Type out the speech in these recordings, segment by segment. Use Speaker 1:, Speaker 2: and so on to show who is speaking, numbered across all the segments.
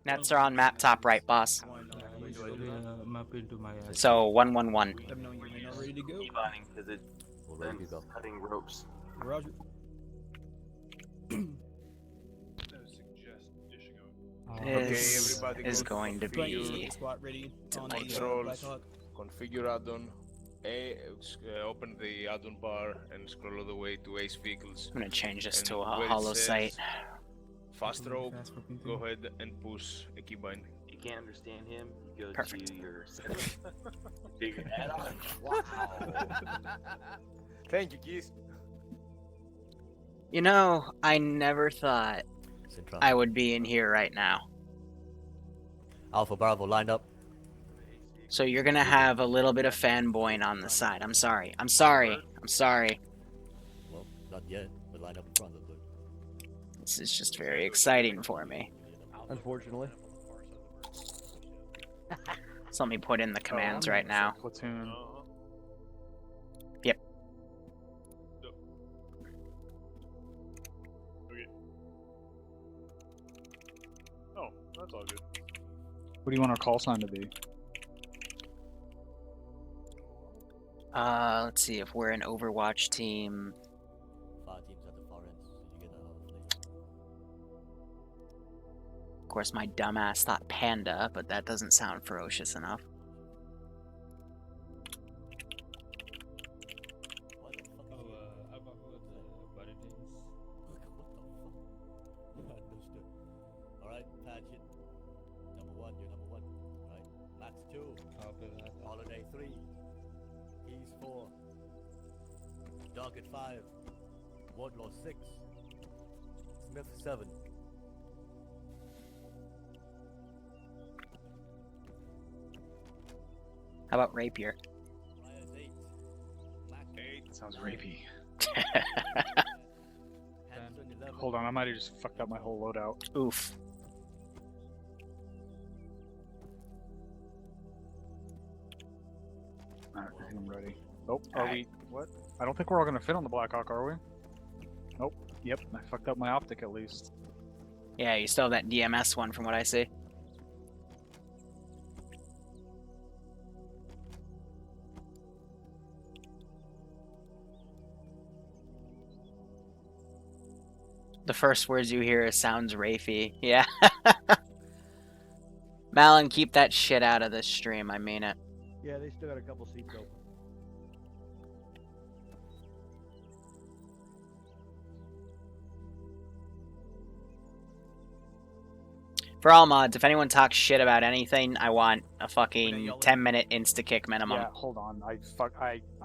Speaker 1: Nets are on map top right, boss.
Speaker 2: Map into my
Speaker 1: So 111.
Speaker 3: Let them know you're ready to go.
Speaker 4: Keybinding because it's
Speaker 5: Ready to go.
Speaker 4: cutting ropes.
Speaker 3: Roger.
Speaker 1: This
Speaker 6: everybody
Speaker 1: is
Speaker 6: go
Speaker 1: going to be
Speaker 3: Spot ready on the
Speaker 6: controls.
Speaker 3: Blackhawk.
Speaker 6: Configure add-on. Open the add-on bar and scroll all the way to Ace Vehicles.
Speaker 1: I'm gonna change this
Speaker 6: And
Speaker 1: to a
Speaker 6: where it
Speaker 1: hollow
Speaker 6: says
Speaker 1: sight.
Speaker 6: Fast rope. Go ahead and push a keybind.
Speaker 4: If you can't understand him, you go
Speaker 1: Perfect.
Speaker 4: to your settings. Figure that out. Wow.
Speaker 6: Thank you, Keith.
Speaker 1: You know, I never thought
Speaker 5: Central.
Speaker 1: I would be in here right now.
Speaker 5: Alpha Bravo lined up.
Speaker 1: So you're gonna have a little bit of fanboying on the side. I'm sorry. I'm sorry. I'm sorry.
Speaker 5: Well, not yet, but lined up in front of the.
Speaker 1: This is just very exciting for me.
Speaker 7: Unfortunately.
Speaker 1: So let me put in the commands right now.
Speaker 2: Platoon.
Speaker 1: Yep.
Speaker 8: Oh, that's all good.
Speaker 2: What do you want our call sign to be?
Speaker 1: Let's see if we're an Overwatch team.
Speaker 5: 5 teams at the far ends. Did you get that?
Speaker 1: Of course, my dumbass thought panda, but that doesn't sound ferocious enough.
Speaker 5: What the fuck?
Speaker 2: I've got buddy teams.
Speaker 5: What the fuck? Understood. Alright, patch it. Number 1, you're number 1. Alright, Max 2.
Speaker 2: Copy that.
Speaker 5: Holiday 3. Keys 4. Dogged 5. Wardlaw 6. Smith 7.
Speaker 1: How about rapier?
Speaker 5: Myers 8. Mac 8.
Speaker 8: Sounds rapey.
Speaker 5: Hanson 11.
Speaker 2: Hold on, I might have just fucked up my whole loadout.
Speaker 1: Oof.
Speaker 2: Alright, I think I'm ready. Nope. Are
Speaker 1: Alright.
Speaker 2: we? What? I don't think we're all gonna fit on the Blackhawk, are we? Nope. Yep. I fucked up my optic at least.
Speaker 1: Yeah, you still have that DMS one from what I see. The first words you hear is sounds Rafy. Yeah. Malin, keep that shit out of this stream, I mean it.
Speaker 7: Yeah, they still got a couple seats open.
Speaker 1: For all mods, if anyone talks shit about anything, I want a fucking 10-minute insta-kick minimum.
Speaker 2: Yeah. Hold on. I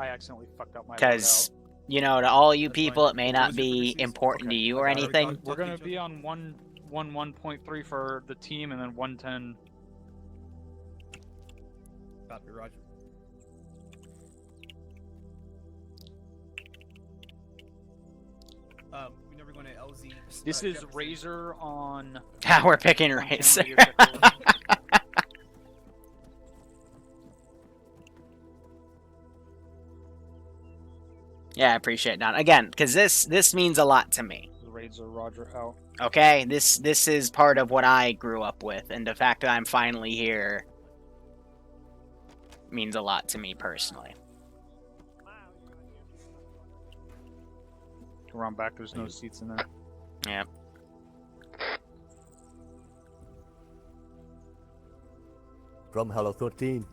Speaker 2: accidentally fucked up my.
Speaker 1: Because,
Speaker 2: loadout.
Speaker 1: you know, to all you
Speaker 3: That's
Speaker 1: people,
Speaker 3: fine.
Speaker 1: it may
Speaker 3: What
Speaker 1: not
Speaker 3: was it for
Speaker 1: be
Speaker 3: seats?
Speaker 1: important to
Speaker 2: Okay.
Speaker 1: you or
Speaker 3: Okay.
Speaker 1: anything.
Speaker 2: We're gonna be on 1.3 for the team, and then 110.
Speaker 3: Copy, Roger. We never going to LZ.
Speaker 2: This is
Speaker 3: Jefferson.
Speaker 2: Razor on.
Speaker 1: We're picking
Speaker 2: 110
Speaker 1: Race.
Speaker 2: radio check over.
Speaker 1: Yeah, I appreciate that. Again, because this means a lot to me.
Speaker 2: Razor Roger out.
Speaker 1: Okay, this is part of what I grew up with, and the fact that I'm finally here means a lot to me personally.
Speaker 2: Around back, there's no seats in there.
Speaker 1: Yeah.
Speaker 5: Drum Hello 13.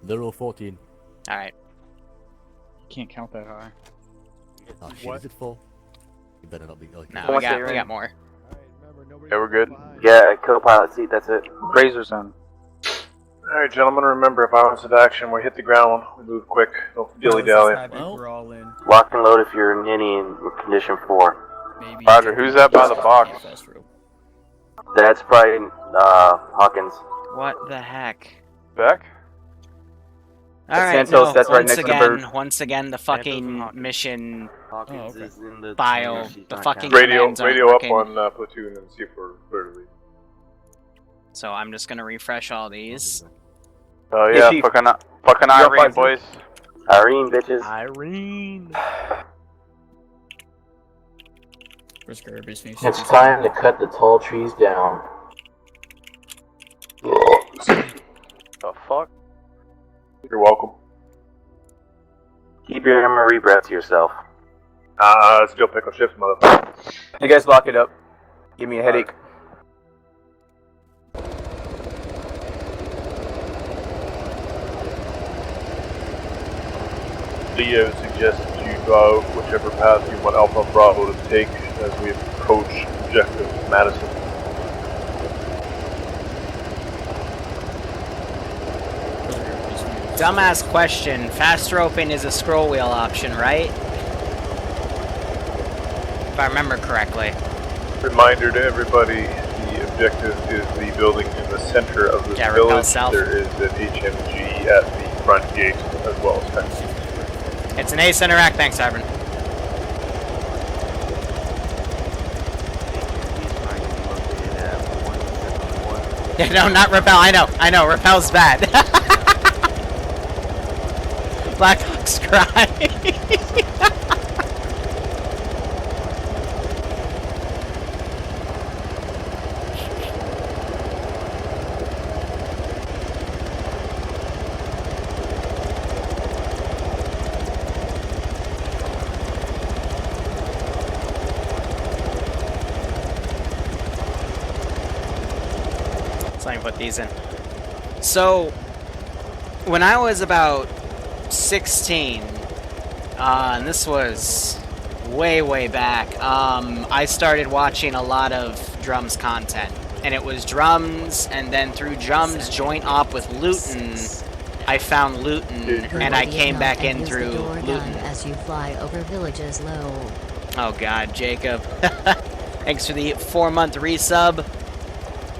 Speaker 5: Liru 14.
Speaker 1: All right.
Speaker 2: Can't count that high.
Speaker 5: Oh shit,
Speaker 2: What?
Speaker 5: is it full? You better not be. Okay.
Speaker 1: No, we got more.
Speaker 7: Alright, remember, nobody.
Speaker 8: Yeah, we're good.
Speaker 7: behind.
Speaker 4: Yeah, co-pilot seat, that's it.
Speaker 2: Razor's on.
Speaker 8: Alright, gentlemen, remember, if I was at action, we hit the ground, we move quick, don't dilly-dally.
Speaker 3: We're all in.
Speaker 4: Lock and load if you're in any in condition 4.
Speaker 3: Maybe.
Speaker 8: Roger, who's that by the box?
Speaker 4: That's probably, Hawkins.
Speaker 1: What the heck?
Speaker 8: Beck?
Speaker 1: All right,
Speaker 4: Santos,
Speaker 1: no,
Speaker 4: that's right
Speaker 1: once
Speaker 4: next to the
Speaker 1: again,
Speaker 4: bird.
Speaker 1: once again, the
Speaker 8: Santos and
Speaker 1: fucking
Speaker 8: Hawkins.
Speaker 1: mission
Speaker 4: Hawkins
Speaker 3: okay.
Speaker 4: is in the
Speaker 1: Bio,
Speaker 4: she's
Speaker 1: the
Speaker 4: not
Speaker 1: fucking-
Speaker 4: counting.
Speaker 1: Commands aren't
Speaker 8: Radio up
Speaker 1: working.
Speaker 8: on platoon and see if we're clear to leave.
Speaker 1: So I'm just gonna refresh all these.
Speaker 8: Oh
Speaker 4: yeah,
Speaker 8: fucking Irene, boys.
Speaker 4: Irene, bitches.
Speaker 8: Irene.
Speaker 3: It's
Speaker 4: It's time to cut the tall trees down.
Speaker 9: The fuck?
Speaker 8: You're welcome.
Speaker 9: Keep your memory breath to yourself.
Speaker 8: Still pickle shifts, motherfucker.
Speaker 9: You guys lock it up. Give me a headache.
Speaker 8: Leo suggests you go whichever path you want Alpha and Bravo to take as we approach objective Madison.
Speaker 1: Dumbass question. Fast roping is a scroll wheel option, right? If I remember correctly.
Speaker 8: Reminder to everybody, the objective is the building in the center of this
Speaker 1: Repel
Speaker 8: village.
Speaker 1: south.
Speaker 8: There is an HMG at the front gate as well as fence.
Speaker 1: It's an ace interact. Thanks, Ivan. Yeah, no, not repel. I know. Repel's bad. Black Hawk's cry. Let me put these in. So, when I was about 16, and this was way back, I started watching a lot of drums content. And it was drums, and then through drums joint op with Luton, I found Luton, and I came back in through Luton.
Speaker 10: As you fly over villages low.
Speaker 1: Oh god, Jacob. Thanks for the 4-month resub.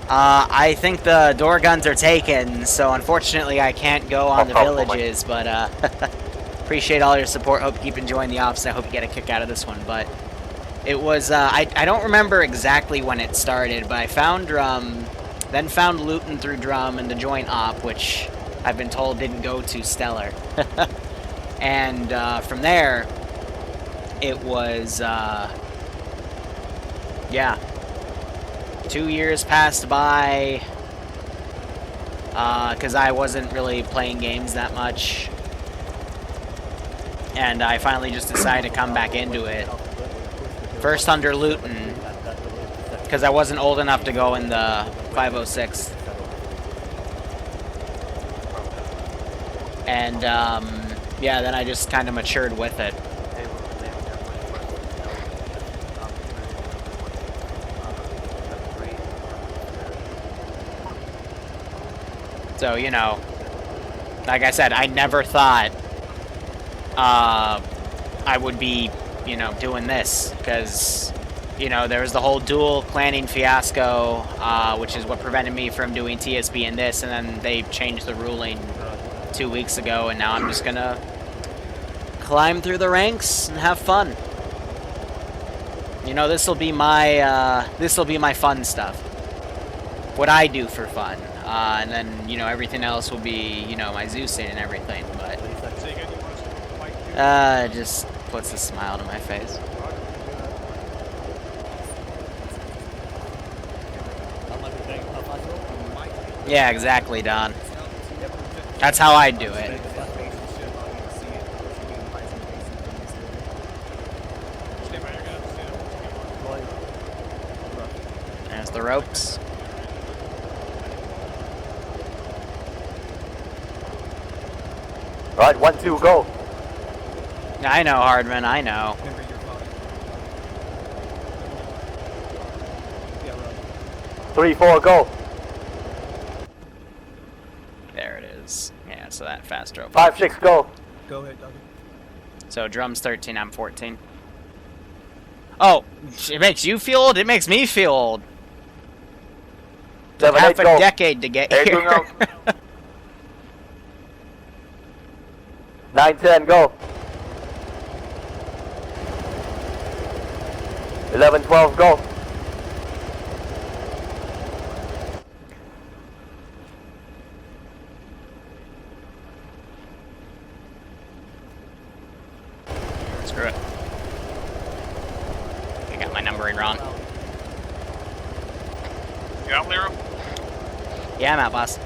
Speaker 1: I think the door guns are taken, so unfortunately I can't go on the villages, but appreciate all your support. Hope you keep enjoying the ops, and I hope you get a kick out of this one. But it was, I don't remember exactly when it started, but I found drum, then found Luton through drum and the joint op, which I've been told didn't go too stellar. And from there, it was, yeah. 2 years passed by, because I wasn't really playing games that much, and I finally just decided to come back into it. First under Luton, because I wasn't old enough to go in the 506. And, yeah, then I just kind of matured with it. So, you know, like I said, I never thought I would be, you know, doing this, because, you know, there was the whole dual clanning fiasco, which is what prevented me from doing TSB and this, and then they changed the ruling 2 weeks ago, and now I'm just gonna climb through the ranks and have fun. You know, this'll be my fun stuff. What I do for fun. And then, you know, everything else will be, you know, my Zeusing and everything, but it just puts a smile to my face. Yeah, exactly, Don. That's how I do it. There's the ropes.
Speaker 9: Alright, 1, 2, go.
Speaker 1: I know, Hardman, I know.
Speaker 9: 3, 4, go.
Speaker 1: There it is. Yeah, so that fast rope.
Speaker 9: 5, 6, go.
Speaker 3: Go ahead, Doggy.
Speaker 1: So drums 13, I'm 14. Oh, it makes you feel old? It makes me feel old. Took
Speaker 9: 7,
Speaker 1: half
Speaker 9: 8,
Speaker 1: a
Speaker 9: go.
Speaker 1: decade to get
Speaker 9: 8,
Speaker 1: here.
Speaker 9: 9, 10, go. 11, 12, go.
Speaker 1: Screw it. I got my numbering wrong.
Speaker 6: You out, Liru?
Speaker 1: Yeah, I'm out, boss.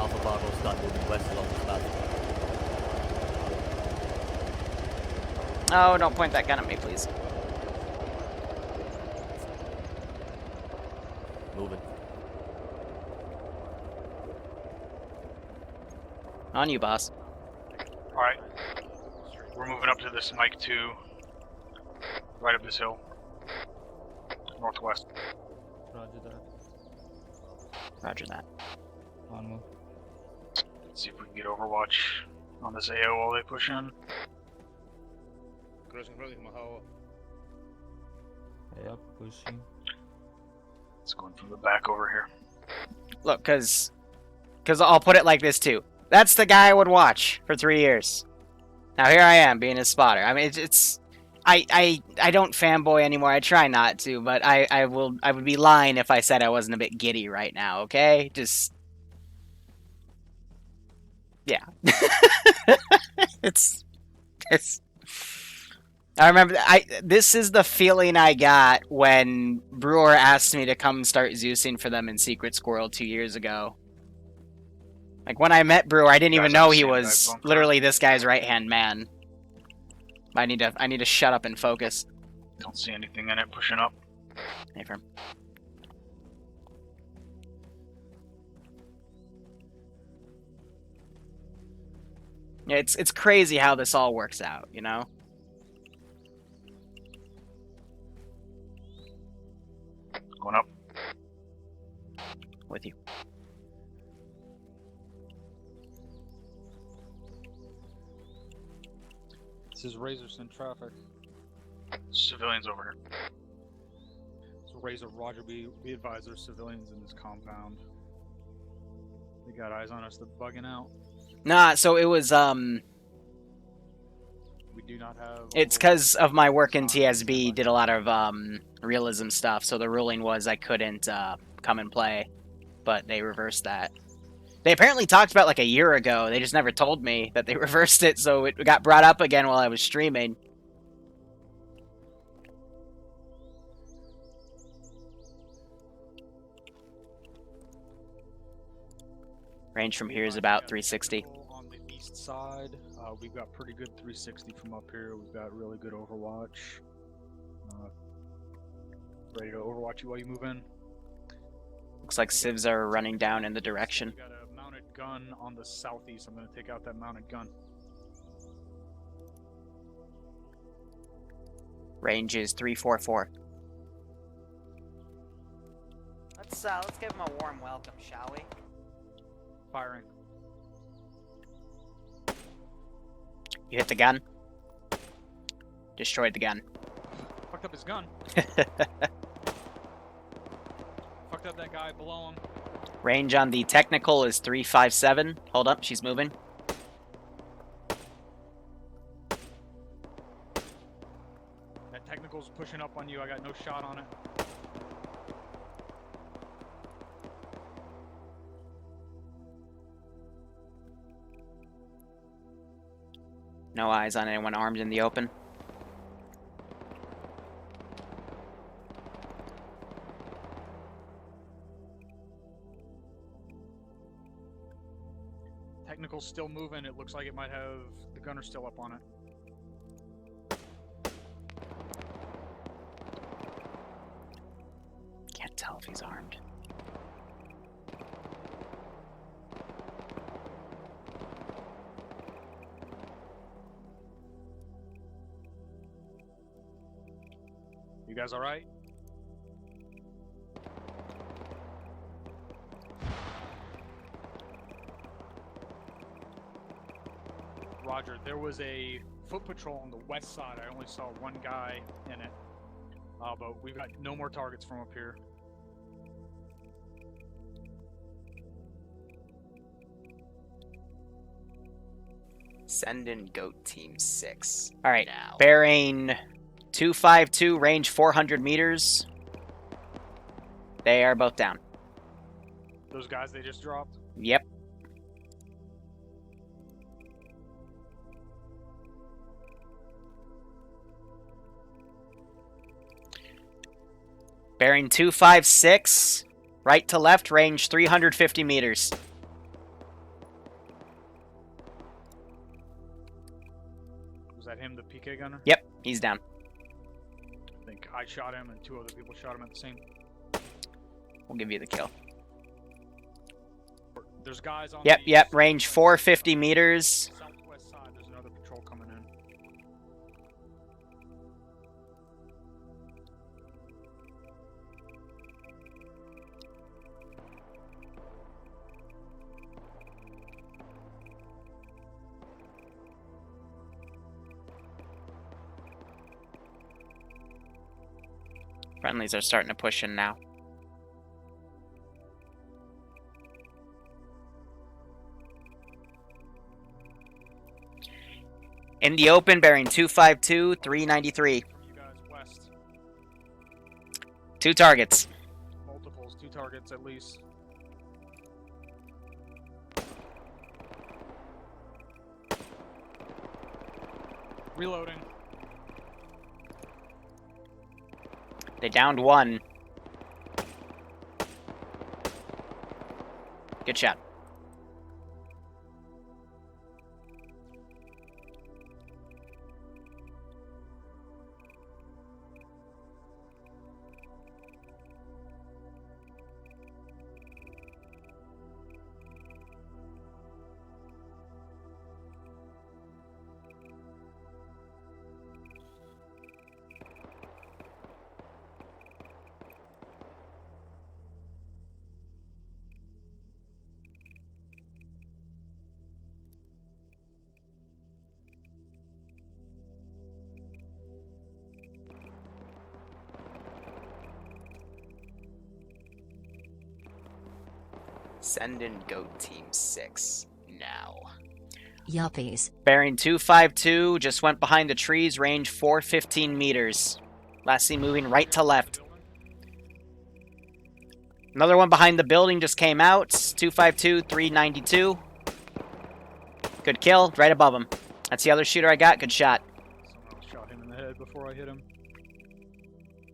Speaker 5: Alpha Bravo start moving west along this path.
Speaker 1: Oh, don't point that gun at me, please.
Speaker 5: Moving.
Speaker 1: On you, boss.
Speaker 2: Alright. We're moving up to this Mike 2. Right up this hill. Northwest.
Speaker 3: Roger that.
Speaker 1: Roger that.
Speaker 3: On move.
Speaker 2: Let's see if we can get Overwatch on this AO while they push in.
Speaker 6: Crossing front of Mahawa.
Speaker 3: Yep, pushing.
Speaker 2: It's going from the back over here.
Speaker 1: Look, cause I'll put it like this too. That's the guy I would watch for 3 years. Now here I am being his spotter. I mean, I don't fanboy anymore. I try not to, but I would be lying if I said I wasn't a bit giddy right now. Okay, just yeah. it's. I remember. This is the feeling I got when Brewer asked me to come start Zeusing for them in Secret Squirrel 2 years ago. Like when I met Brewer, I didn't even know he was literally this guy's right-hand man. I need to shut up and focus.
Speaker 2: Don't see anything in it pushing up.
Speaker 1: Hey, firm. Yeah, it's crazy how this all works out, you know?
Speaker 2: Going up.
Speaker 1: With you.
Speaker 2: This is Razorson traffic. Civilians over here. So Razor, Roger, be advised there's civilians in this compound. They got eyes on us, they're bugging out.
Speaker 1: Nah, so it was,
Speaker 2: We do not have...
Speaker 1: it's because of my work in TSB, did a lot of, realism stuff, so the ruling was I couldn't, come and play, but they reversed that. They apparently talked about like a year ago, they just never told me that they reversed it, so it got brought up again while I was streaming. Range from here is about 360.
Speaker 2: On the east side, we've got pretty good 360 from up here. We've got really good Overwatch. Ready to Overwatch you while you move in.
Speaker 1: Looks like civs are running down in the direction.
Speaker 2: We got a mounted gun on the southeast. I'm going to take out that mounted gun.
Speaker 1: Range is 344. Let's give him a warm welcome, shall we?
Speaker 2: Firing.
Speaker 1: You hit the gun. Destroyed the gun.
Speaker 2: Fucked up his gun. Fucked up that guy below him.
Speaker 1: Range on the technical is 357. Hold up, she's moving.
Speaker 2: That technical's pushing up on you. I got no shot on it.
Speaker 1: No eyes on anyone armed in the open.
Speaker 2: Technical's still moving. It looks like it might have the gunner still up on it.
Speaker 1: Can't tell if he's armed.
Speaker 2: You guys all right? Roger, there was a foot patrol on the west side. I only saw one guy in it. But we've got no more targets from up here.
Speaker 1: Send in Goat Team 6. Alright, bearing 252, range 400 meters. They are both down.
Speaker 2: Those guys they just dropped?
Speaker 1: Yep. Bearing 256, right to left, range 350 meters.
Speaker 2: that him, the PK gunner?
Speaker 1: Yep, he's down.
Speaker 2: I think I shot him and 2 other people shot him at the same.
Speaker 1: We'll give you the kill.
Speaker 2: There's guys on
Speaker 1: Yep, range 450 meters.
Speaker 2: southwest side. There's another patrol coming in.
Speaker 1: Friendlies are starting to push in now. In the open, bearing 252, 393.
Speaker 2: You guys west.
Speaker 1: 2 targets.
Speaker 2: Multiples, 2 targets at least. Reloading.
Speaker 1: They downed 1. Good shot. Send in Goat Team 6 now.
Speaker 10: Yuppies.
Speaker 1: Bearing 252, just went behind the trees, range 415 meters. Last seen moving right to left. Another one behind the building just came out. 252, 392. Good kill, right above him. That's the other shooter I got. Good shot.
Speaker 2: Someone else shot him in the head before I hit him.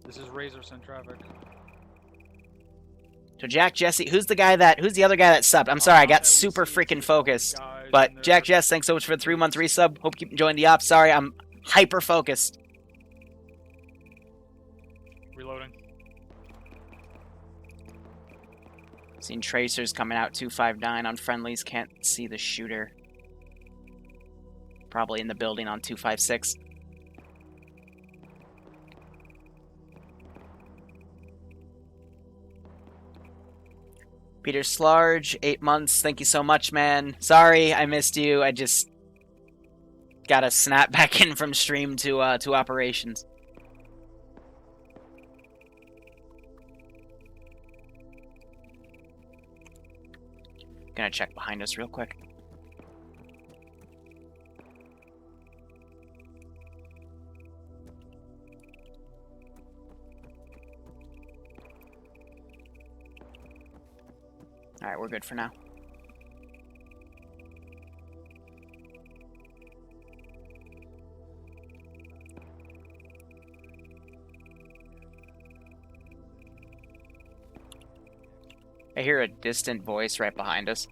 Speaker 2: This is Razor sent traffic.
Speaker 1: So Jack Jesse, who's the other guy that subbed? I'm sorry, I got super freaking focused. But Jack Jess, thanks so much for the 3-month resub. Hope you keep enjoying the ops. Sorry, I'm hyper focused.
Speaker 2: Reloading.
Speaker 1: Seen tracers coming out 259 on friendlies. Can't see the shooter. Probably in the building on 256. Peter Slarge, 8 months. Thank you so much, man. Sorry, I missed you. I just gotta snap back in from stream to operations. Gonna check behind us real quick. Alright, we're good for now. I hear a distant voice right behind us.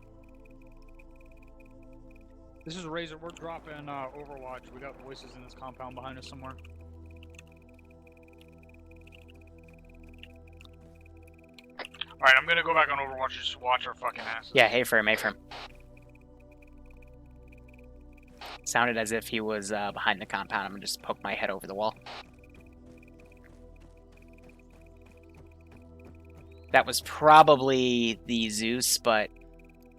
Speaker 2: This is Razor. We're dropping Overwatch. We got voices in this compound behind us somewhere. Alright, I'm gonna go back on Overwatch and just watch our fucking asses.
Speaker 1: Yeah, hey for him, hey for him. Sounded as if he was behind the compound. I'm gonna just poke my head over the wall. That was probably the Zeus, but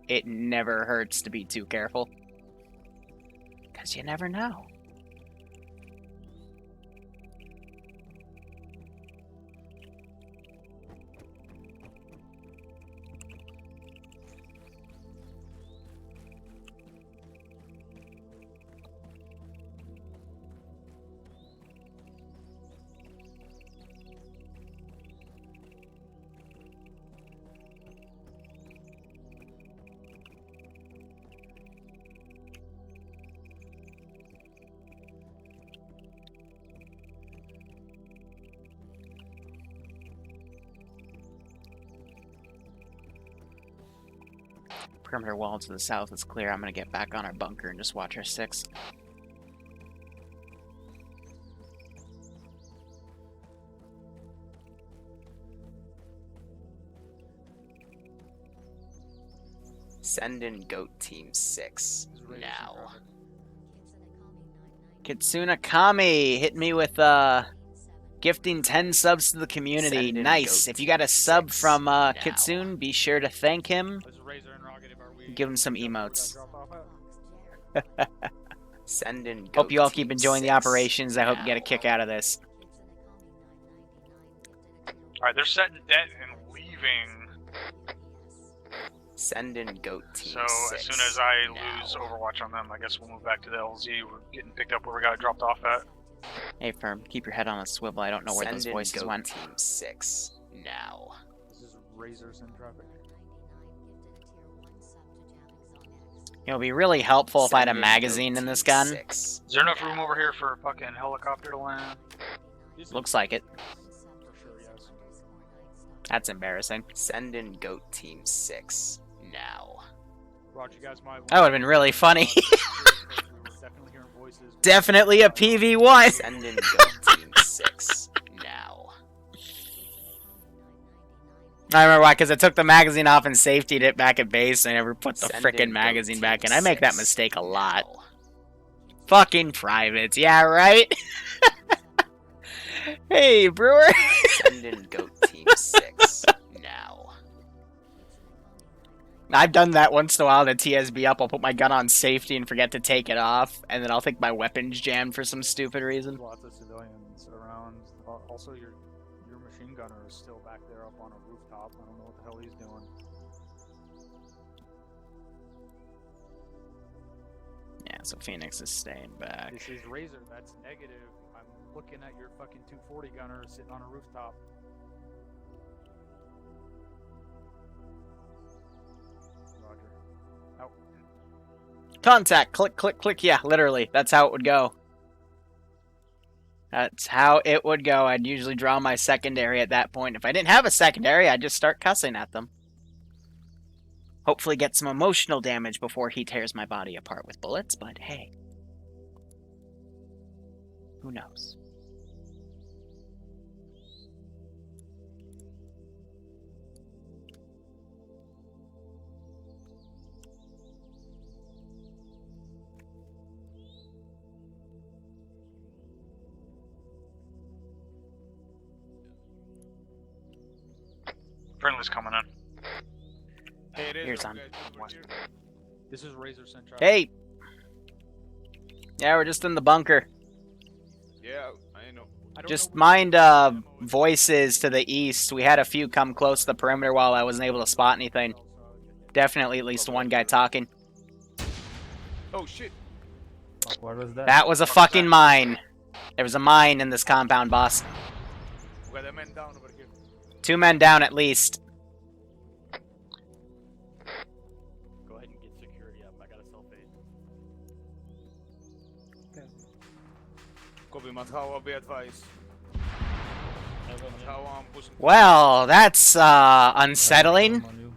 Speaker 1: it never hurts to be too careful. Because you never know. Perimeter wall to the south is clear. I'm going to get back on our bunker and just watch our 6. Send in Goat Team 6
Speaker 2: This is Razor
Speaker 1: now.
Speaker 2: Traffic.
Speaker 1: Kitsuna Kami hit me with gifting 10 subs to the community.
Speaker 11: Send in
Speaker 1: Nice.
Speaker 11: Goat
Speaker 1: If you got a sub
Speaker 11: 6
Speaker 1: from
Speaker 11: now.
Speaker 1: Kitsune, be sure to thank him.
Speaker 2: This is Razor Interrogative. Are we
Speaker 1: Give him some
Speaker 2: we got
Speaker 1: emotes.
Speaker 2: drop off at?
Speaker 11: Send in Goat
Speaker 1: Hope you all
Speaker 11: Team
Speaker 1: keep enjoying the
Speaker 11: 6
Speaker 1: operations. I hope you get a
Speaker 11: now.
Speaker 1: kick out of this.
Speaker 2: Alright, they're setting debt and leaving.
Speaker 11: Send in Goat Team
Speaker 2: So
Speaker 11: 6
Speaker 2: as soon as I
Speaker 11: now.
Speaker 2: lose Overwatch on them, I guess we'll move back to the LZ. We're getting picked up where we got it dropped off at.
Speaker 1: Hey, Firm, keep your head on a swivel. I don't know where
Speaker 11: Send
Speaker 1: those
Speaker 11: in
Speaker 1: voices
Speaker 11: Goat
Speaker 1: went.
Speaker 11: Team 6 now.
Speaker 2: This is Razors in traffic.
Speaker 1: It'll be really helpful if I had a
Speaker 11: Send in
Speaker 1: magazine
Speaker 11: Goat
Speaker 1: in this
Speaker 11: Team
Speaker 1: gun.
Speaker 11: 6
Speaker 2: Is there enough room
Speaker 11: now.
Speaker 2: over here for a fucking helicopter to land?
Speaker 1: Looks like it.
Speaker 2: For sure, yes.
Speaker 1: That's embarrassing.
Speaker 11: Send in Goat Team 6 now.
Speaker 2: Roger, you guys might.
Speaker 1: That would've been really funny.
Speaker 2: We were definitely hearing voices.
Speaker 1: Definitely a PV1.
Speaker 11: Send in Goat Team 6 now.
Speaker 1: I remember why, because I took the magazine off and safetied it back at base, and I never put the
Speaker 11: Send
Speaker 1: frickin'
Speaker 11: in Goat
Speaker 1: magazine
Speaker 11: Team
Speaker 1: back in. I make that
Speaker 11: 6
Speaker 1: mistake a lot.
Speaker 11: now.
Speaker 1: Fucking privates, yeah, right? Hey, Brewer.
Speaker 11: Send in Goat Team 6 now.
Speaker 1: I've done that once in a while in a TSB up. I'll put my gun on safety and forget to take it off, and then I'll think my weapon's jammed for some stupid reason.
Speaker 2: Lots of civilians around. Also, your machine gunner is still back there up on a rooftop. I don't know what the hell he's doing.
Speaker 1: Yeah, so Phoenix is staying back.
Speaker 2: This is Razor. That's negative. I'm looking at your fucking 240 gunner sitting on a rooftop. Roger. Out.
Speaker 1: Contact, click, click, click. Yeah, literally. That's how it would go. That's how it would go. I'd usually draw my secondary at that point. If I didn't have a secondary, I'd just start cussing at them. Hopefully get some emotional damage before he tears my body apart with bullets, but hey. Who knows?
Speaker 2: Friendly's coming in.
Speaker 6: Hey, Razor,
Speaker 1: Here's on.
Speaker 6: guys, over here.
Speaker 2: This is Razor Central.
Speaker 1: Hey! Yeah, we're just in the bunker.
Speaker 6: Yeah, I know.
Speaker 1: Just mind voices to the east. We had a few come close to the perimeter while I wasn't able to spot anything. Definitely at least one guy talking.
Speaker 6: Oh shit!
Speaker 3: Fuck, what was that?
Speaker 1: That was a fucking mine. There was a mine in this compound, boss.
Speaker 6: We got a man down over here.
Speaker 1: 2 men down at least.
Speaker 5: Go ahead and get security up. I got a sulfate.
Speaker 6: Copy, Mathawa, be advised. Mathawa, I'm pushing.
Speaker 1: Well, that's unsettling.
Speaker 3: On you.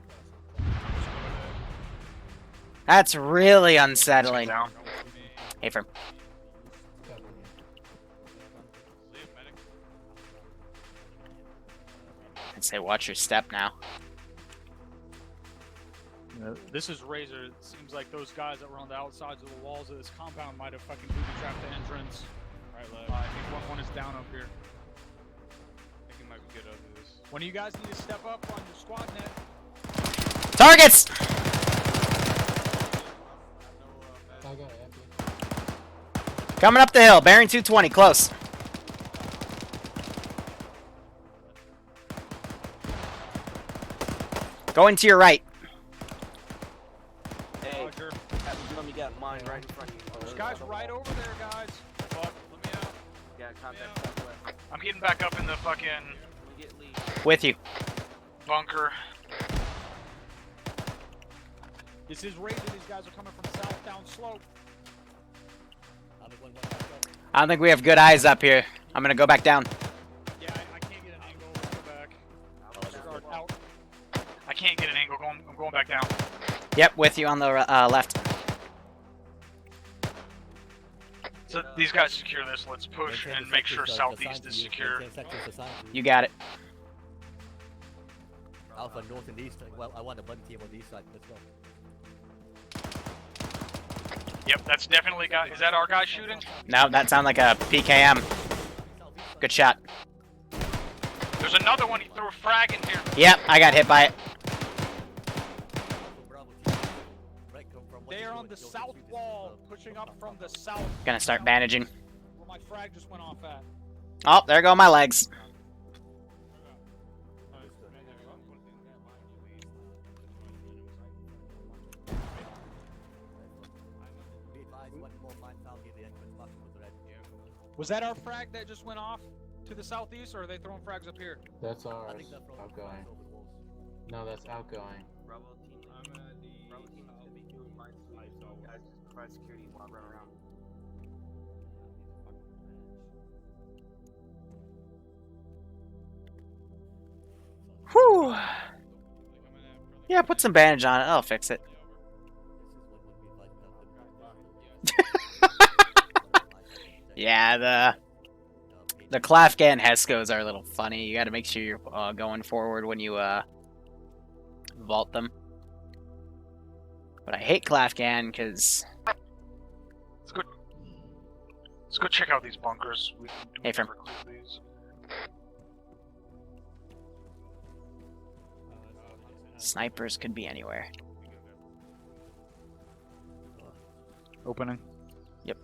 Speaker 1: That's really unsettling.
Speaker 2: Down.
Speaker 1: Hey, Firm. I'd say watch your step now.
Speaker 2: This is Razor. It seems like those guys that were on the outsides of the walls of this compound might have fucking booby-trapped the entrance.
Speaker 6: Right, left.
Speaker 2: I think one is down up here.
Speaker 6: I think I might get out of this.
Speaker 2: When you guys need to step up on your squad net.
Speaker 1: Targets! Coming up the hill, bearing 220, close. Going to your right.
Speaker 4: Hey,
Speaker 2: Roger.
Speaker 4: you got mine right in front of you.
Speaker 2: There's guys right over there, guys.
Speaker 6: Fuck, let me out.
Speaker 4: Yeah, contact southwest.
Speaker 2: I'm getting back up in the fucking
Speaker 4: We get lead.
Speaker 1: With you.
Speaker 2: bunker. This is Razor. These guys are coming from south down slope.
Speaker 5: I'm going back up.
Speaker 1: I don't think we have good eyes up here. I'm gonna go back down.
Speaker 2: Yeah, I can't get an angle. Let's go back. Start out. I can't get an angle. I'm going back down.
Speaker 1: Yep, with you on the left.
Speaker 2: So these guys secure this. Let's push and make sure southeast is secure.
Speaker 1: You got it.
Speaker 5: Alpha north and east. Well, I want a button team on the east side. Let's go.
Speaker 2: Yep, that's definitely guy. Is that our guy shooting?
Speaker 1: No, that sounded like a PKM. Good shot.
Speaker 2: There's another one. He threw a frag in here.
Speaker 1: Yep, I got hit by it.
Speaker 2: They are on the south wall, pushing up from the south.
Speaker 1: Gonna start bandaging.
Speaker 2: Where my frag just went off at.
Speaker 1: Oh, there go my legs.
Speaker 2: Was that our frag that just went off to the southeast, or are they throwing frags up here?
Speaker 3: That's ours. Outgoing. No, that's outgoing.
Speaker 4: Bravo team is gonna be doing my sweep, so guys just provide security while I run around.
Speaker 1: Whew. Yeah, put some bandage on it. I'll fix it. Yeah, the Klafgan Heskos are a little funny. You gotta make sure you're going forward when you vault them. But I hate Klafgan because...
Speaker 2: Let's go check out these bunkers.
Speaker 1: Hey, Frim. Snipers could be anywhere.
Speaker 2: Opening.
Speaker 1: Yep.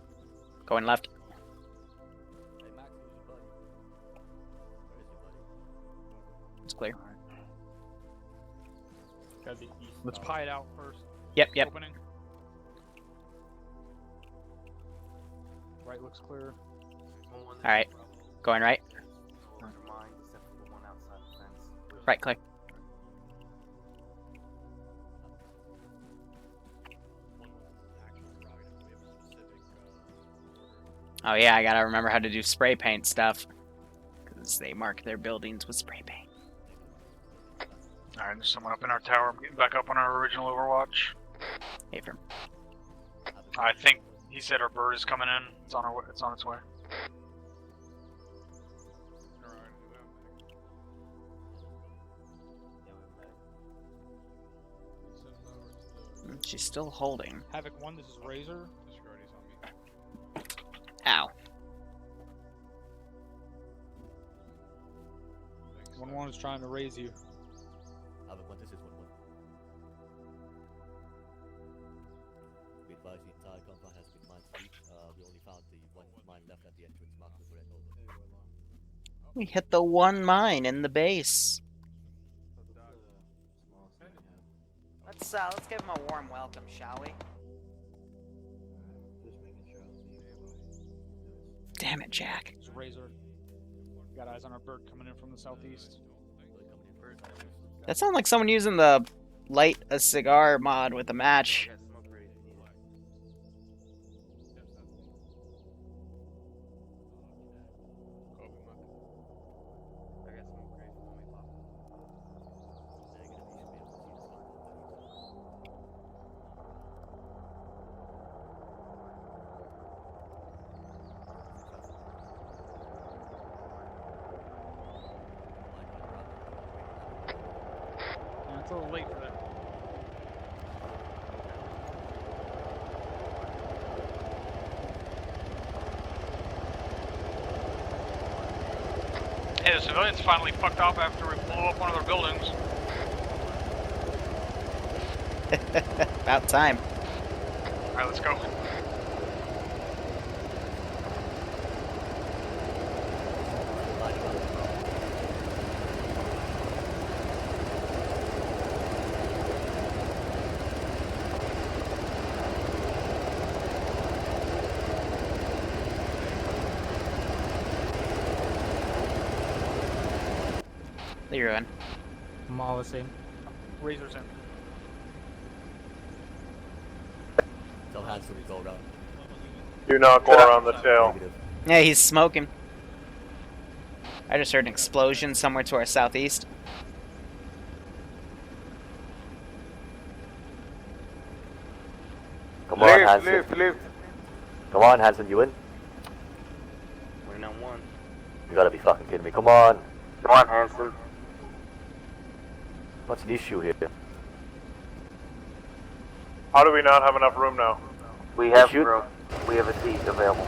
Speaker 1: Going left. It's clear.
Speaker 2: Let's pie it out first.
Speaker 1: Yep, yep.
Speaker 2: Opening. Right looks clear.
Speaker 1: Alright. Going right. Right click. Oh yeah, I gotta remember how to do spray paint stuff. Because they mark their buildings with spray paint.
Speaker 2: Alright, there's someone up in our tower. I'm getting back up on our original Overwatch.
Speaker 1: Hey, Frim.
Speaker 2: I think he said our bird is coming in. It's on its way.
Speaker 1: She's still holding.
Speaker 2: Havoc 1, this is Razor.
Speaker 1: Ow.
Speaker 2: 1-1 is trying to raise you.
Speaker 5: Havoc 1, this is 1-1. We advise the entire compound has been mined deep. We only found the one mine left at the entrance marked with red over.
Speaker 1: We hit the one mine in the base. Let's give him a warm welcome, shall we? Damn it, Jack.
Speaker 2: It's Razor. Got eyes on our bird coming in from the southeast.
Speaker 1: That sounds like someone using the light a cigar mod with a match.
Speaker 2: It's a little late for that. Hey, the civilians finally fucked off after we blew up one of their buildings.
Speaker 1: About time.
Speaker 2: Alright, let's go.
Speaker 1: You're in.
Speaker 3: I'm all the same.
Speaker 2: Razor's in.
Speaker 5: Tell hands when we go around.
Speaker 8: Do not go around the tail.
Speaker 5: Negative.
Speaker 1: Yeah, he's smoking. I just heard an explosion somewhere to our southeast.
Speaker 9: Come on, Hanson. Come on, Hanson, you in?
Speaker 4: We're on 1.
Speaker 9: You gotta be fucking kidding me. Come on.
Speaker 4: Come on, Hanson.
Speaker 9: What's the issue here?
Speaker 8: How do we not have enough room now?
Speaker 9: We have room. We have a seat available.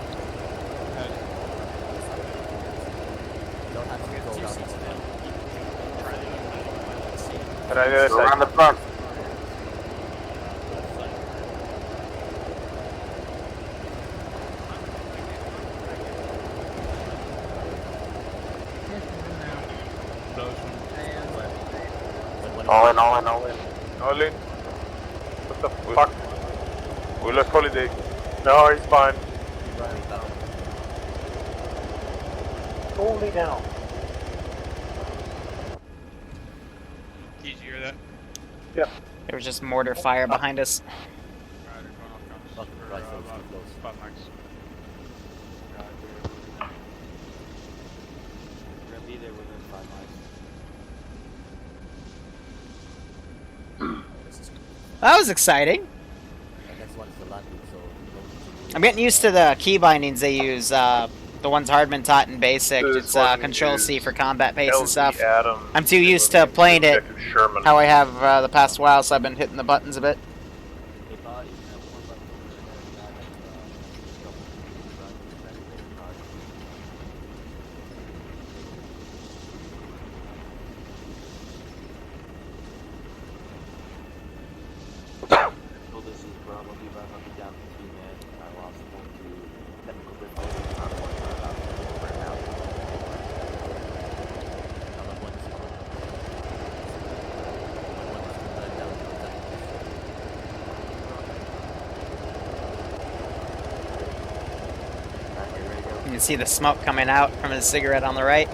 Speaker 5: Don't have to go down.
Speaker 9: Go around the front. All in, all in, all in.
Speaker 8: All in. What the fuck? We lost Holiday. No, he's fine. Totally down.
Speaker 2: Did you hear that?
Speaker 8: Yeah.
Speaker 1: There was just mortar fire behind us.
Speaker 2: Alright, they're going off guns.
Speaker 5: Fucking
Speaker 2: Or,
Speaker 5: Christ, that was too close.
Speaker 2: spot max.
Speaker 4: We're gonna be there within 5 miles.
Speaker 1: That was exciting.
Speaker 5: The next one is the land route, so
Speaker 1: I'm getting used to the key bindings they use. The ones Hardman taught in basic.
Speaker 8: This
Speaker 1: It's
Speaker 8: one
Speaker 1: Control
Speaker 8: is
Speaker 1: C for combat pace and
Speaker 8: LZ
Speaker 1: stuff.
Speaker 8: Adams.
Speaker 1: I'm too used to playing it
Speaker 8: Objective Sherman.
Speaker 1: how I have the past while, so I've been hitting the buttons a bit.
Speaker 4: Hey, body, you have one left over there. So this is Bravo, be right on the down to team, and I lost one to technical difficulty. I'm right now.
Speaker 1: You can see the smoke coming out from his cigarette on the right.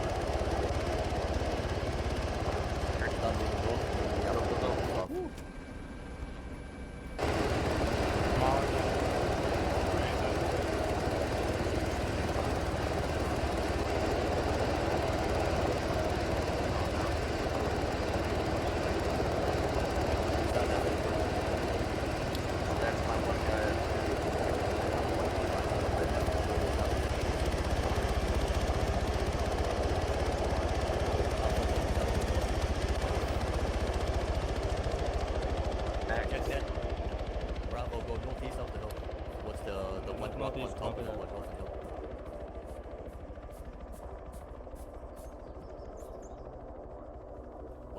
Speaker 5: Bravo, go northeast of the hill. What's the one rock on top of the one north hill?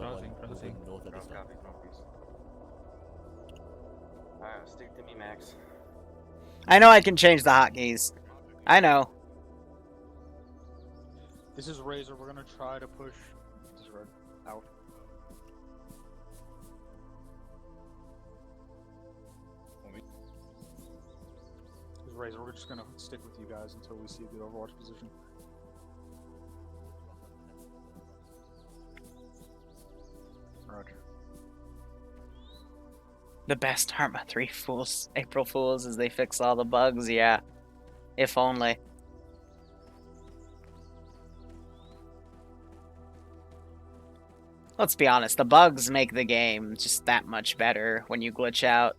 Speaker 5: Moving north of this hill.
Speaker 4: Alright, stick to me, Max.
Speaker 1: I know I can change the hotkeys. I know.
Speaker 2: This is Razor. We're gonna try to push. This is Red. Out. This is Razor. We're just gonna stick with you guys until we see a good Overwatch position. Roger.
Speaker 1: The best Arma 3 Fools, April Fools, is they fix all the bugs. Yeah, if only. Let's be honest, the bugs make the game just that much better when you glitch out.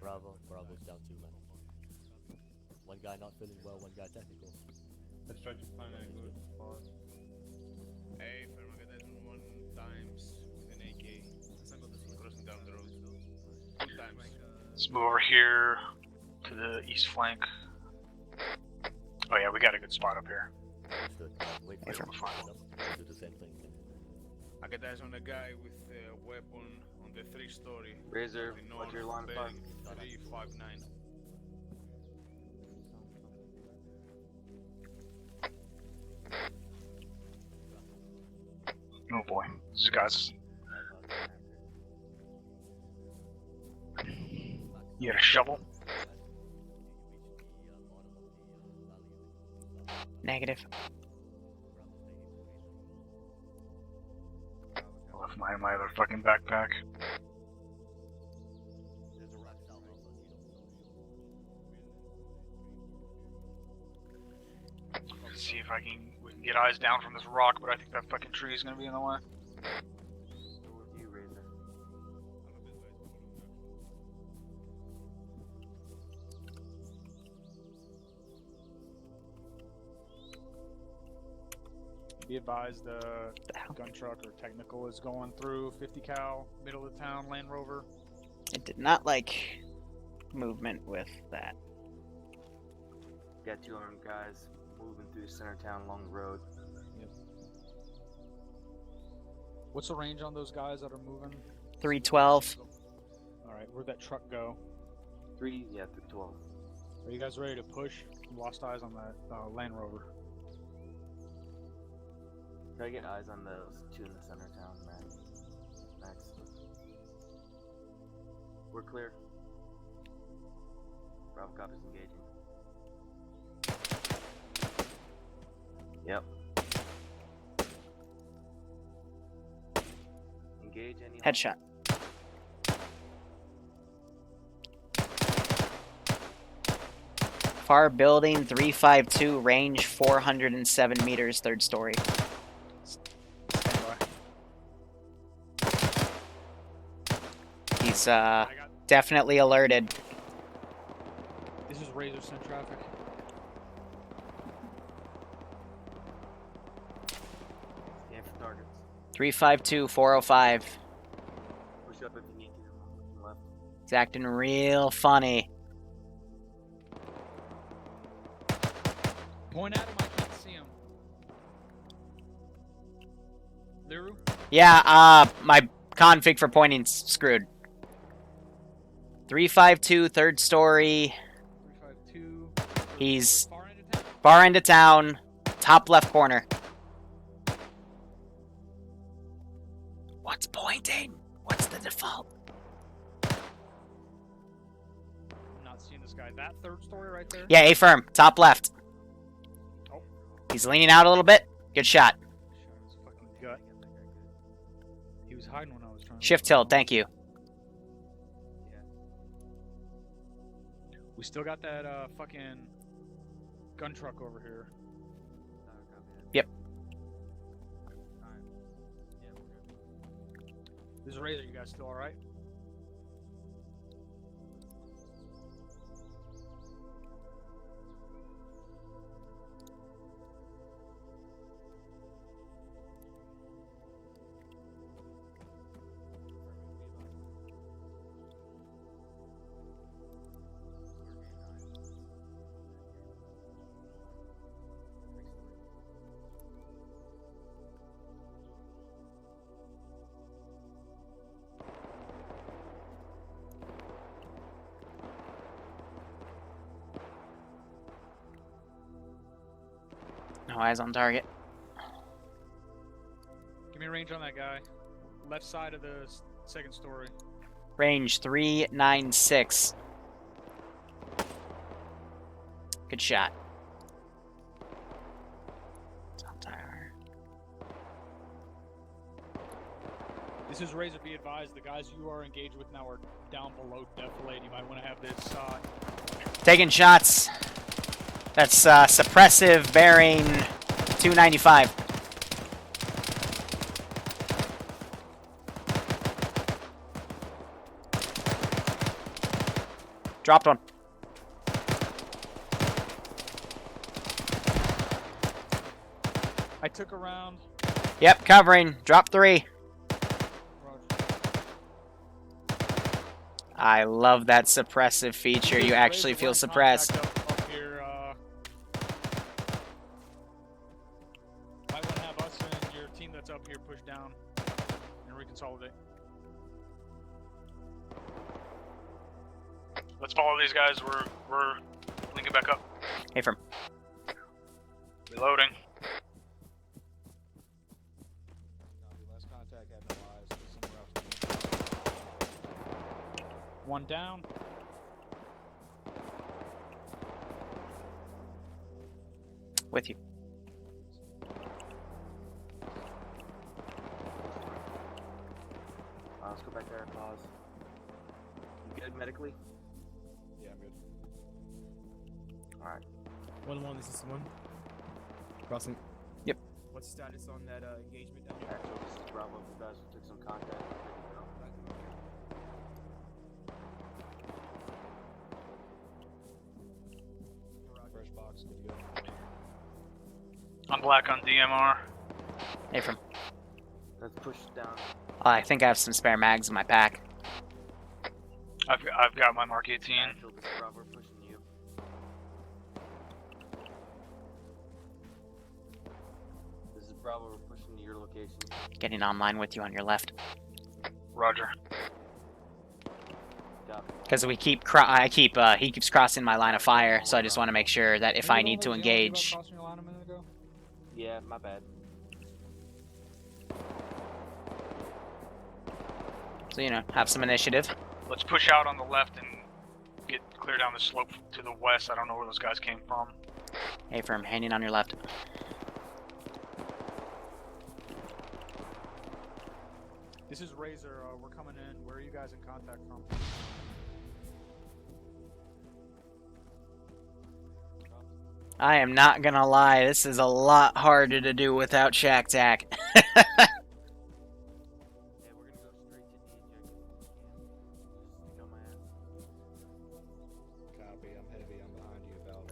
Speaker 5: Bravo's down 2, man. One guy not feeling well, one guy technical.
Speaker 6: Let's try to find a good spot. Hey, Fermageddon 1 times with an AK. Crossing down the road. 2 times.
Speaker 2: Let's move over here to the east flank. Oh yeah, we got a good spot up here.
Speaker 5: Understood. Wait for him to find up. Do the same thing.
Speaker 6: I got eyes on a guy with a weapon on the 3-story.
Speaker 4: Razor, what's your line of fire?
Speaker 6: 359.
Speaker 2: Oh boy, these guys. You got a shovel?
Speaker 1: Negative.
Speaker 2: I left mine in my other fucking backpack. Let's see if we can get eyes down from this rock, but I think that fucking tree is gonna be in the way.
Speaker 4: Go with you, Razor.
Speaker 2: Be advised, gun truck or technical is going through 50 cal, middle of the town, Land Rover.
Speaker 1: It did not like movement with that.
Speaker 4: Got 2 armed guys moving through center town along the road.
Speaker 2: Yep. What's the range on those guys that are moving?
Speaker 1: 312.
Speaker 2: Alright, where'd that truck go?
Speaker 4: 312.
Speaker 2: Are you guys ready to push? Lost eyes on that Land Rover.
Speaker 4: Try to get eyes on those 2 in the center of town, Max. We're clear. Bravo cop is engaging. Yep. Engage any.
Speaker 1: Headshot. Far building 352, range 407 meters, 3rd story.
Speaker 2: Stand by.
Speaker 1: He's definitely alerted.
Speaker 2: This is Razor Center traffic.
Speaker 4: Scan for targets.
Speaker 1: 352, 405.
Speaker 4: Push up if you need to. Left.
Speaker 1: He's acting real funny.
Speaker 2: Point at him, I can't see him. Liru?
Speaker 1: Yeah, my config for pointing's screwed. 352, 3rd story.
Speaker 2: 352.
Speaker 1: He's
Speaker 2: Far end of town?
Speaker 1: far end of town, top left corner. What's pointing? What's the default?
Speaker 2: I'm not seeing this guy. That 3rd story right there?
Speaker 1: Yeah, A-firm, top left.
Speaker 2: Oh.
Speaker 1: He's leaning out a little bit. Good shot.
Speaker 2: Shot his fucking gut. He was hiding when I was trying to...
Speaker 1: Shift tilt, thank you.
Speaker 2: We still got that fucking gun truck over here.
Speaker 1: Yep.
Speaker 2: This is Razor, you guys still alright?
Speaker 1: No eyes on target.
Speaker 2: Give me a range on that guy. Left side of the 2nd story.
Speaker 1: Range 396. Good shot.
Speaker 2: This is Razor, be advised, the guys you are engaged with now are down below defilade. You might want to have this
Speaker 1: taking shots. That's suppressive bearing 295. Dropped one.
Speaker 2: I took a round.
Speaker 1: Yep, covering. Drop 3. I love that suppressive feature. You actually feel suppressed.
Speaker 2: Up here, might want to have us and your team that's up here push down and reconsolidate. Let's follow these guys. We're linking back up.
Speaker 1: Hey, firm.
Speaker 2: Reloading.
Speaker 7: Last contact had no eyes. Somewhere else.
Speaker 2: One down.
Speaker 1: With you.
Speaker 4: Let's go back there and pause. You good medically?
Speaker 7: Yeah, I'm good.
Speaker 4: Alright.
Speaker 12: 1-1, this is 1. Crossing.
Speaker 1: Yep.
Speaker 12: What's the status on that engagement down here?
Speaker 4: Actually, this is Bravo. You guys took some contact.
Speaker 7: Fresh box, good to go.
Speaker 2: I'm black on DMR.
Speaker 1: Hey, from.
Speaker 4: Let's push down.
Speaker 1: I think I have some spare mags in my pack.
Speaker 2: I've got my Mark 18.
Speaker 4: Battlefield, this is Bravo pushing you. This is Bravo, we're pushing to your location.
Speaker 1: Getting online with you on your left.
Speaker 2: Roger.
Speaker 1: Because he keeps crossing my line of fire, so I just want to make sure that if I need to engage.
Speaker 4: Yeah, my bad.
Speaker 1: So, you know, have some initiative.
Speaker 2: Let's push out on the left and get clear down the slope to the west. I don't know where those guys came from.
Speaker 1: Hey, firm, hanging on your left.
Speaker 2: This is Razor. We're coming in. Where are you guys in contact from?
Speaker 1: I am not gonna lie, this is a lot harder to do without Shack Tack.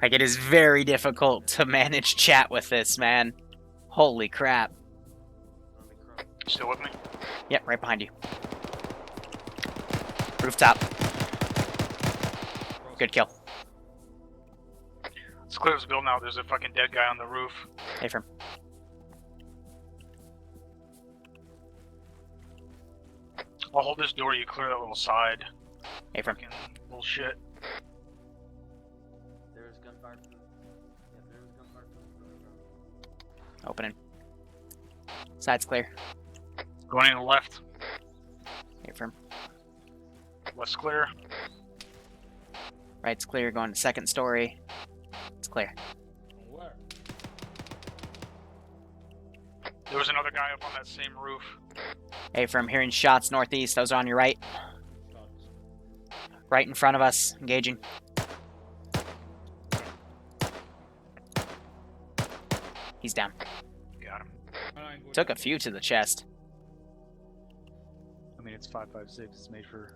Speaker 1: Like, it is very difficult to manage chat with this, man. Holy crap.
Speaker 2: Still with me?
Speaker 1: Yep, right behind you. Rooftop. Good kill.
Speaker 2: Let's clear this building out. There's a fucking dead guy on the roof.
Speaker 1: Hey, firm.
Speaker 2: I'll hold this door. You clear that little side.
Speaker 1: Hey, firm.
Speaker 2: Fucking bullshit.
Speaker 4: There's gunfire. Yeah, there's gunfire.
Speaker 1: Opening. Side's clear.
Speaker 2: Going in the left.
Speaker 1: Hey, firm.
Speaker 2: West clear.
Speaker 1: Right's clear. Going to second story. It's clear.
Speaker 3: Where?
Speaker 2: There was another guy up on that same roof.
Speaker 1: Hey, firm. Hearing shots northeast. Those are on your right. Right in front of us. Engaging. He's down.
Speaker 2: Got him.
Speaker 1: Took a few to the chest.
Speaker 2: I mean, it's 5.56. It's made for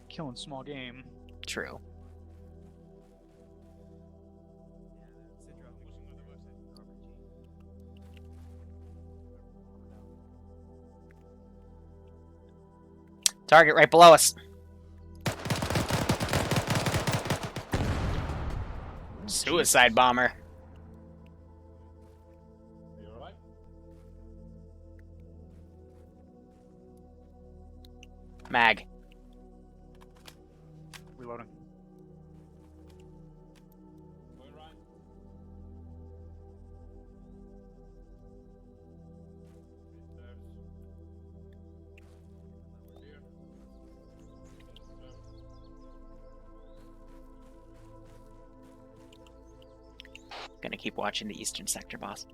Speaker 2: killing small game.
Speaker 1: True. Target right below us. Suicide bomber.
Speaker 3: You alright?
Speaker 1: Mag.
Speaker 2: Reloading.
Speaker 3: Going right. Stairs. Here.
Speaker 1: Gonna keep watching the eastern sector, boss.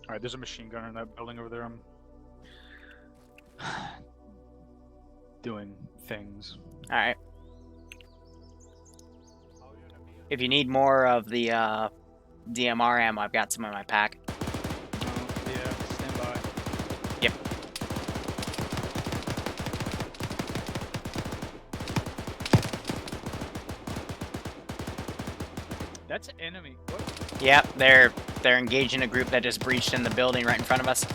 Speaker 2: Alright, there's a machine gunner in that building over there. I'm doing things.
Speaker 1: Alright. If you need more of the DMR ammo, I've got some in my pack.
Speaker 2: Yeah, stand by.
Speaker 1: Yep.
Speaker 2: That's an enemy. What?
Speaker 1: Yep, they're engaging a group that just breached in the building right in front of us.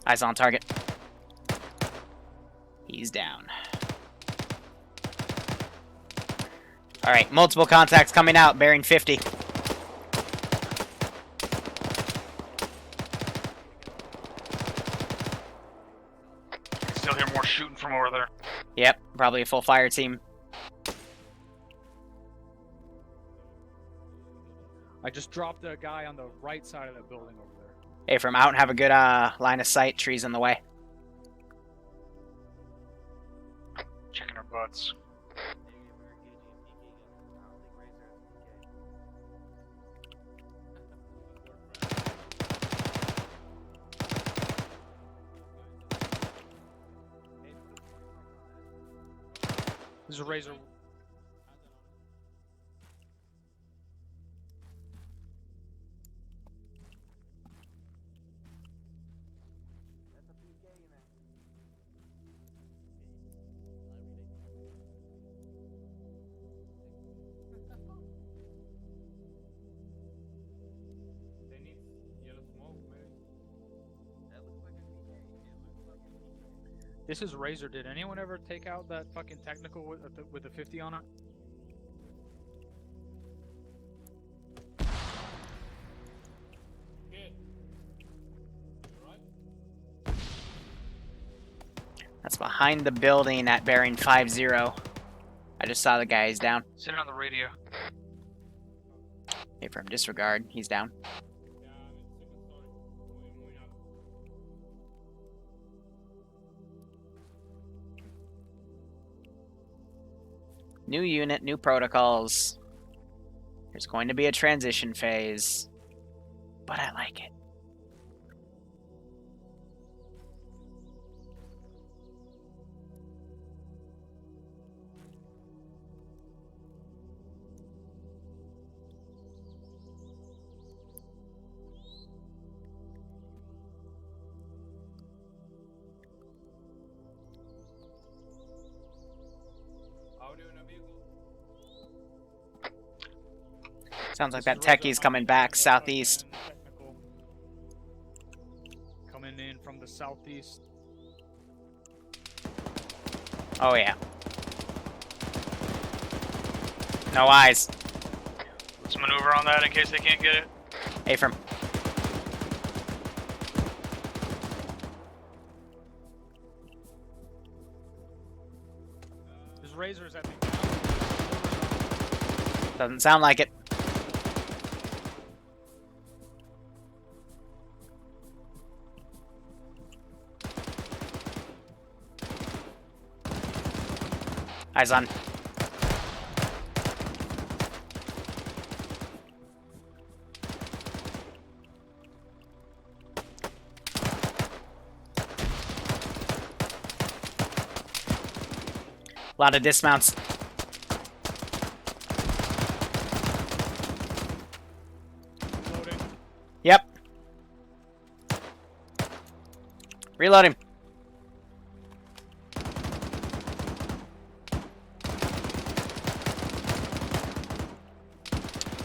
Speaker 1: Eyes on target. He's down. Alright, multiple contacts coming out, bearing 50.
Speaker 2: Still hear more shooting from over there.
Speaker 1: Yep, probably a full fire team.
Speaker 2: I just dropped a guy on the right side of that building over there.
Speaker 1: Hey, from out and have a good line of sight. Trees in the way.
Speaker 2: Checking our butts. This is a Razor. This is Razor. Did anyone ever take out that fucking technical with the 50 on it?
Speaker 1: That's behind the building at bearing 50. I just saw the guy. He's down.
Speaker 2: Sit on the radio.
Speaker 1: Hey, from disregard. He's down. New unit, new protocols. There's going to be a transition phase, but I like it. Sounds like that techie's coming back southeast.
Speaker 2: Coming in from the southeast.
Speaker 1: Oh yeah. No eyes.
Speaker 2: Let's maneuver on that in case they can't get it.
Speaker 1: Afram.
Speaker 2: There's Razors at me.
Speaker 1: Doesn't sound like it. Eyes on. A lot of dismounts.
Speaker 2: Reloading.
Speaker 1: Yep. Reloading.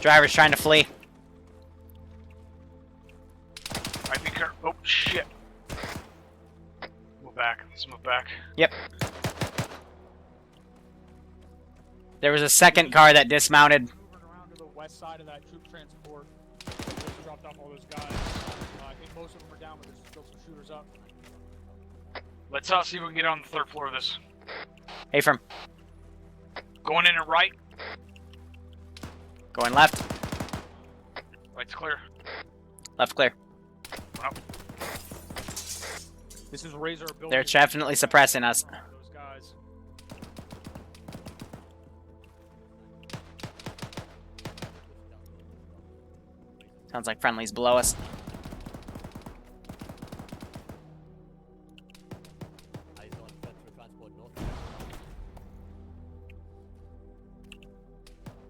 Speaker 1: Driver's trying to flee.
Speaker 2: Might be careful. Oh shit. Move back. Let's move back.
Speaker 1: Yep. There was a second car that dismounted.
Speaker 2: Moving around to the west side of that troop transport. Just dropped off all those guys. I think most of them are down, but there's still some shooters up. Let's see if we can get on the third floor of this.
Speaker 1: Afram.
Speaker 2: Going in and right.
Speaker 1: Going left.
Speaker 2: Right's clear.
Speaker 1: Left clear.
Speaker 2: Up. This is Razor building.
Speaker 1: They're definitely suppressing us.
Speaker 2: Those guys.
Speaker 1: Sounds like friendlies below us.
Speaker 5: Eyes on Central Transport North.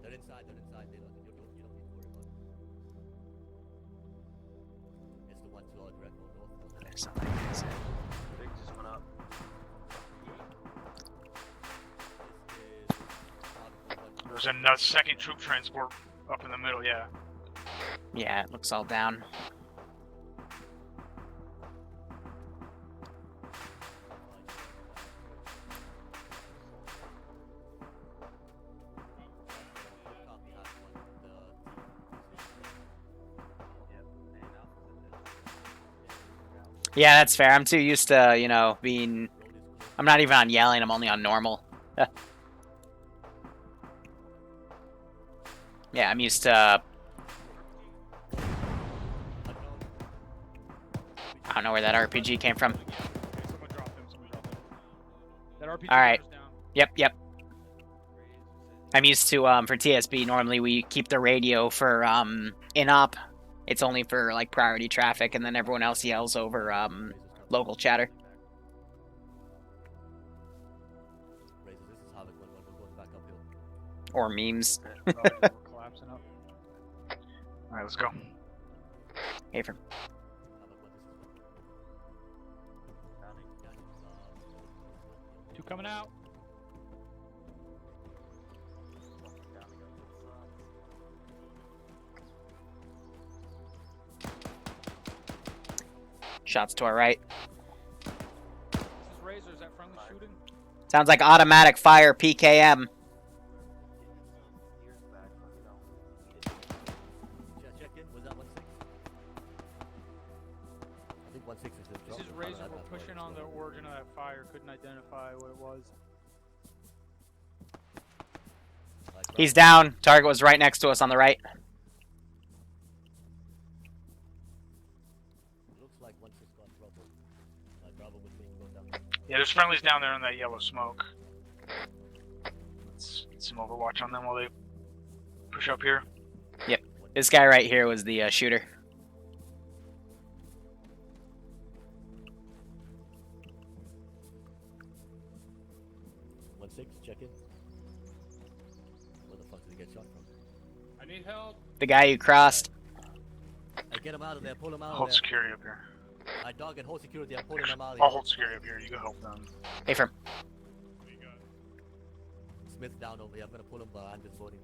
Speaker 5: They're inside. You don't need to worry about it. It's the one to our direct north.
Speaker 1: There's something.
Speaker 4: Big just went up.
Speaker 2: There's another second troop transport up in the middle, yeah.
Speaker 1: Yeah, it looks all down. Yeah, that's fair. I'm too used to, you know, being... I'm not even on yelling, I'm only on normal. Yeah, I'm used to... I don't know where that RPG came from.
Speaker 2: Someone dropped him. That RPG
Speaker 1: Alright.
Speaker 2: down.
Speaker 1: Yep. I'm used to, for TSB, normally we keep the radio for, in-op. It's only for, like, priority traffic, and then everyone else yells over, local chatter.
Speaker 5: Razor, this is Havoc 1-1. We're going back uphill.
Speaker 1: Or memes.
Speaker 2: We're collapsing up. Alright, let's go.
Speaker 1: Afram.
Speaker 2: Two coming out.
Speaker 1: Shots to our right.
Speaker 2: This is Razors at shooting?
Speaker 1: Sounds like automatic fire PKM.
Speaker 5: Check in. Was that 1-6? I think 1-6 is the
Speaker 2: This
Speaker 5: drop.
Speaker 2: is Razor. We're pushing on the origin of that fire. Couldn't identify what it was.
Speaker 1: He's down. Target was right next to us on the right.
Speaker 5: Looks like 1-6 got Bravo. Bravo was being going down.
Speaker 2: Yeah, there's friendlies down there in that yellow smoke. Let's get some overwatch on them while they push up here.
Speaker 1: Yep. This guy right here was the shooter.
Speaker 5: Check in. Where the fuck did he get shot from?
Speaker 6: I need help.
Speaker 1: The guy you crossed.
Speaker 5: I get him out of there. Pull him out
Speaker 2: Hold
Speaker 5: of there.
Speaker 2: security up here.
Speaker 5: I dog and hold security. I'm pulling him out of
Speaker 2: I'll
Speaker 5: here.
Speaker 2: hold security up here. You go help them.
Speaker 1: Hey, firm.
Speaker 5: Smith down over here. I'm gonna pull him behind this building.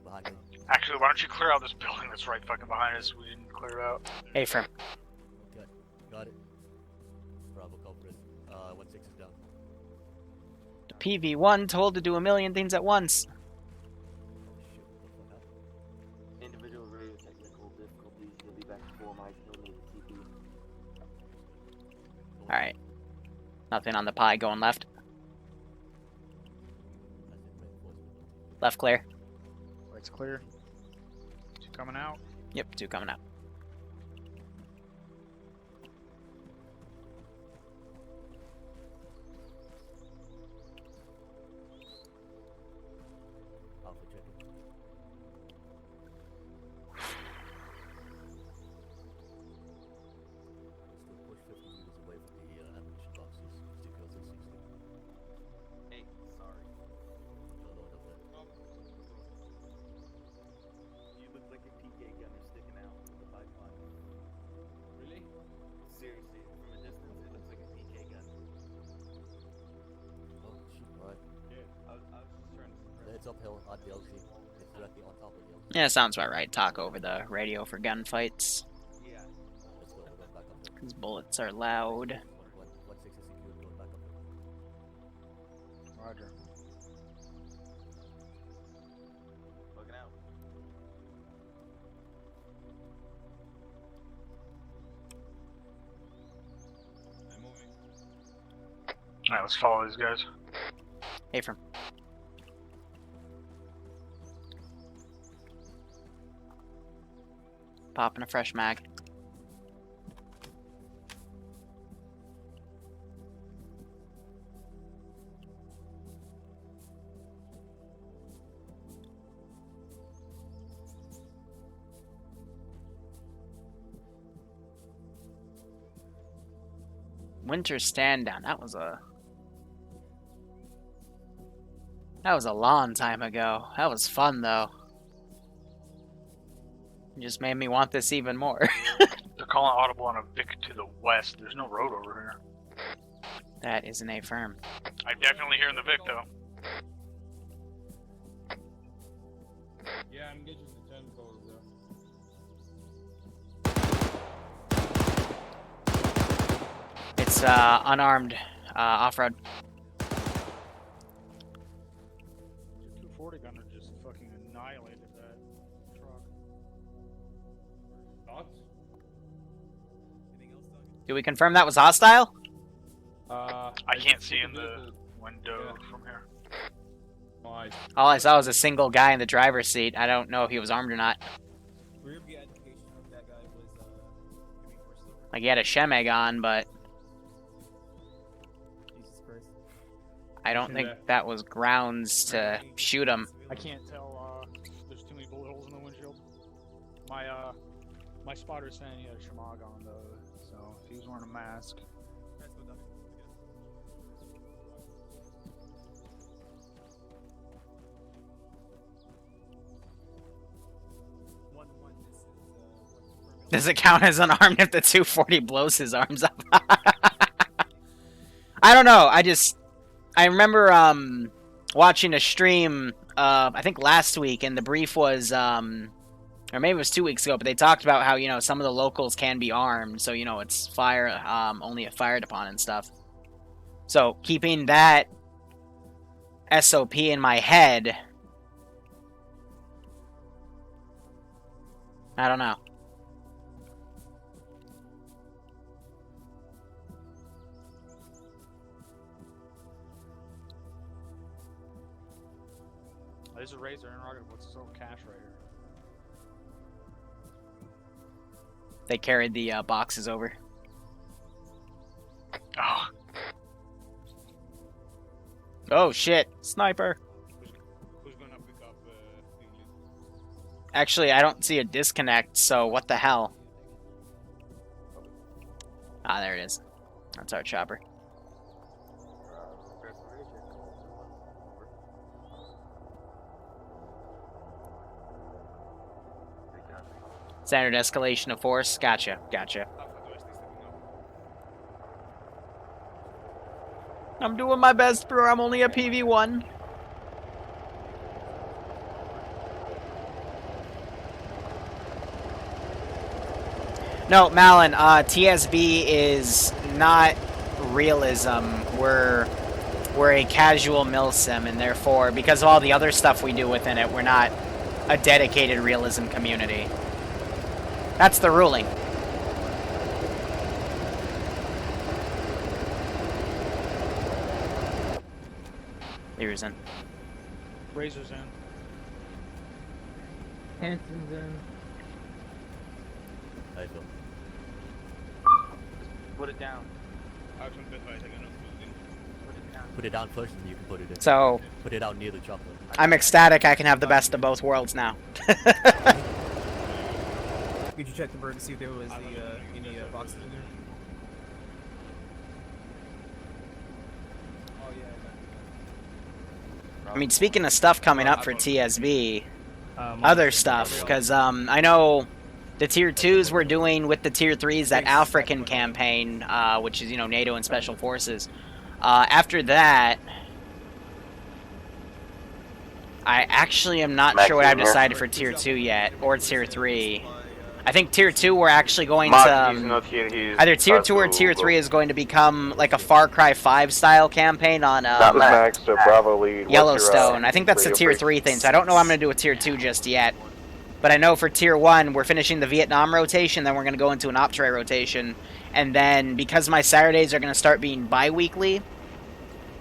Speaker 5: Behind me.
Speaker 2: Actually, why don't you clear out this building that's right fucking behind us? We didn't clear it out.
Speaker 1: Hey, firm.
Speaker 5: Okay. Got it. Bravo culprit. 1-6 is down.
Speaker 1: The PV1 told to do a million things at once.
Speaker 4: Individual radio technical difficulties. He'll be back to 4 mics. He'll need a TP.
Speaker 1: Alright. Nothing on the pie going left. Left clear.
Speaker 2: Right's clear. Two coming out.
Speaker 1: Yep, 2 coming out.
Speaker 5: Alpha check in. Still push 50 meters away from the ammunition boxes. Secure 360.
Speaker 4: Hey, sorry.
Speaker 5: No load up there.
Speaker 4: You look like a PK gunner sticking out from the pipeline.
Speaker 6: Really?
Speaker 4: Seriously, from a distance, it looks like a PK gun.
Speaker 5: Oh, shoot, alright.
Speaker 4: I was just trying to.
Speaker 5: It's uphill on the LC. It's directly on top of the LC.
Speaker 1: Yeah, sounds about right. Talk over the radio for gunfights.
Speaker 4: Yeah.
Speaker 5: Let's go. We're going back up there.
Speaker 1: These bullets are loud.
Speaker 5: 1-6 is secured. Going back up there.
Speaker 2: Roger.
Speaker 4: Looking out.
Speaker 6: I'm moving.
Speaker 2: Alright, let's follow these guys.
Speaker 1: Hey, firm. Popping a fresh mag. Winter stand down. That was a long time ago. That was fun though. It just made me want this even more.
Speaker 2: They're calling audible on a Vic to the west. There's no road over here.
Speaker 1: That is an A firm.
Speaker 2: I'm definitely hearing the Vic though.
Speaker 6: Yeah, I'm getting the 10 code though.
Speaker 1: It's unarmed off-road.
Speaker 2: The 240 gunner just fucking annihilated that truck.
Speaker 6: Thoughts?
Speaker 12: Anything else, Doug?
Speaker 1: Do we confirm that was hostile?
Speaker 2: I can't see in the window from here.
Speaker 1: All I saw was a single guy in the driver's seat. I don't know if he was armed or not.
Speaker 12: Rear view identification of that guy was giving for silver.
Speaker 1: Like he had a Shemeg on, but
Speaker 12: Jesus Christ.
Speaker 1: I don't think that was grounds to shoot him.
Speaker 2: I can't tell. There's too many bullet holes in the windshield. My spotter's saying he had a Shemag on though, so if he was wearing a mask.
Speaker 12: Let's go, Doug.
Speaker 1: Does it count as unarmed if the 240 blows his arms up? I don't know. I remember watching a stream I think last week, and the brief was or maybe it was 2 weeks ago, but they talked about how, you know, some of the locals can be armed, so, you know, it's fire only if fired upon and stuff. So keeping that SOP in my head, I don't know.
Speaker 2: There's a razor interrogative. What's this old cache right here?
Speaker 1: They carried the boxes over.
Speaker 2: Oh.
Speaker 1: Oh shit, sniper.
Speaker 6: Who's gonna pick up
Speaker 1: Actually, I don't see a disconnect, so what the hell? Ah, there it is. That's our chopper. Standard escalation of force. Gotcha, gotcha. I'm doing my best, bro. I'm only a PV1. No, Malin, TSB is not realism. We're a casual milsim, and therefore, because of all the other stuff we do within it, we're not a dedicated realism community. That's the ruling. Liru's in.
Speaker 2: Razor's in.
Speaker 3: Hanson's in.
Speaker 5: I feel.
Speaker 4: Put it down.
Speaker 6: Action bit by second.
Speaker 4: Put it down.
Speaker 5: Put it down first, and you can put it in.
Speaker 1: So,
Speaker 5: put it out near the chopper.
Speaker 1: I'm ecstatic I can have the best of both worlds now.
Speaker 12: Did you check the bird to see if there was any boxes in there? Oh yeah.
Speaker 1: I mean, speaking of stuff coming up for TSB, other stuff, because I know the Tier 2s we're doing with the Tier 3s, that African campaign, which is, you know, NATO and Special Forces. After that, I actually am not sure what I've decided for Tier 2 yet, or Tier 3. I think Tier 2 we're actually going to... either Tier 2 or Tier 3 is going to become like a Far Cry 5 style campaign on Yellowstone. I think that's the Tier 3 thing, so I don't know what I'm going to do with Tier 2 just yet. But I know for Tier 1, we're finishing the Vietnam rotation, then we're going to go into an op tray rotation. And then, because my Saturdays are going to start being bi-weekly,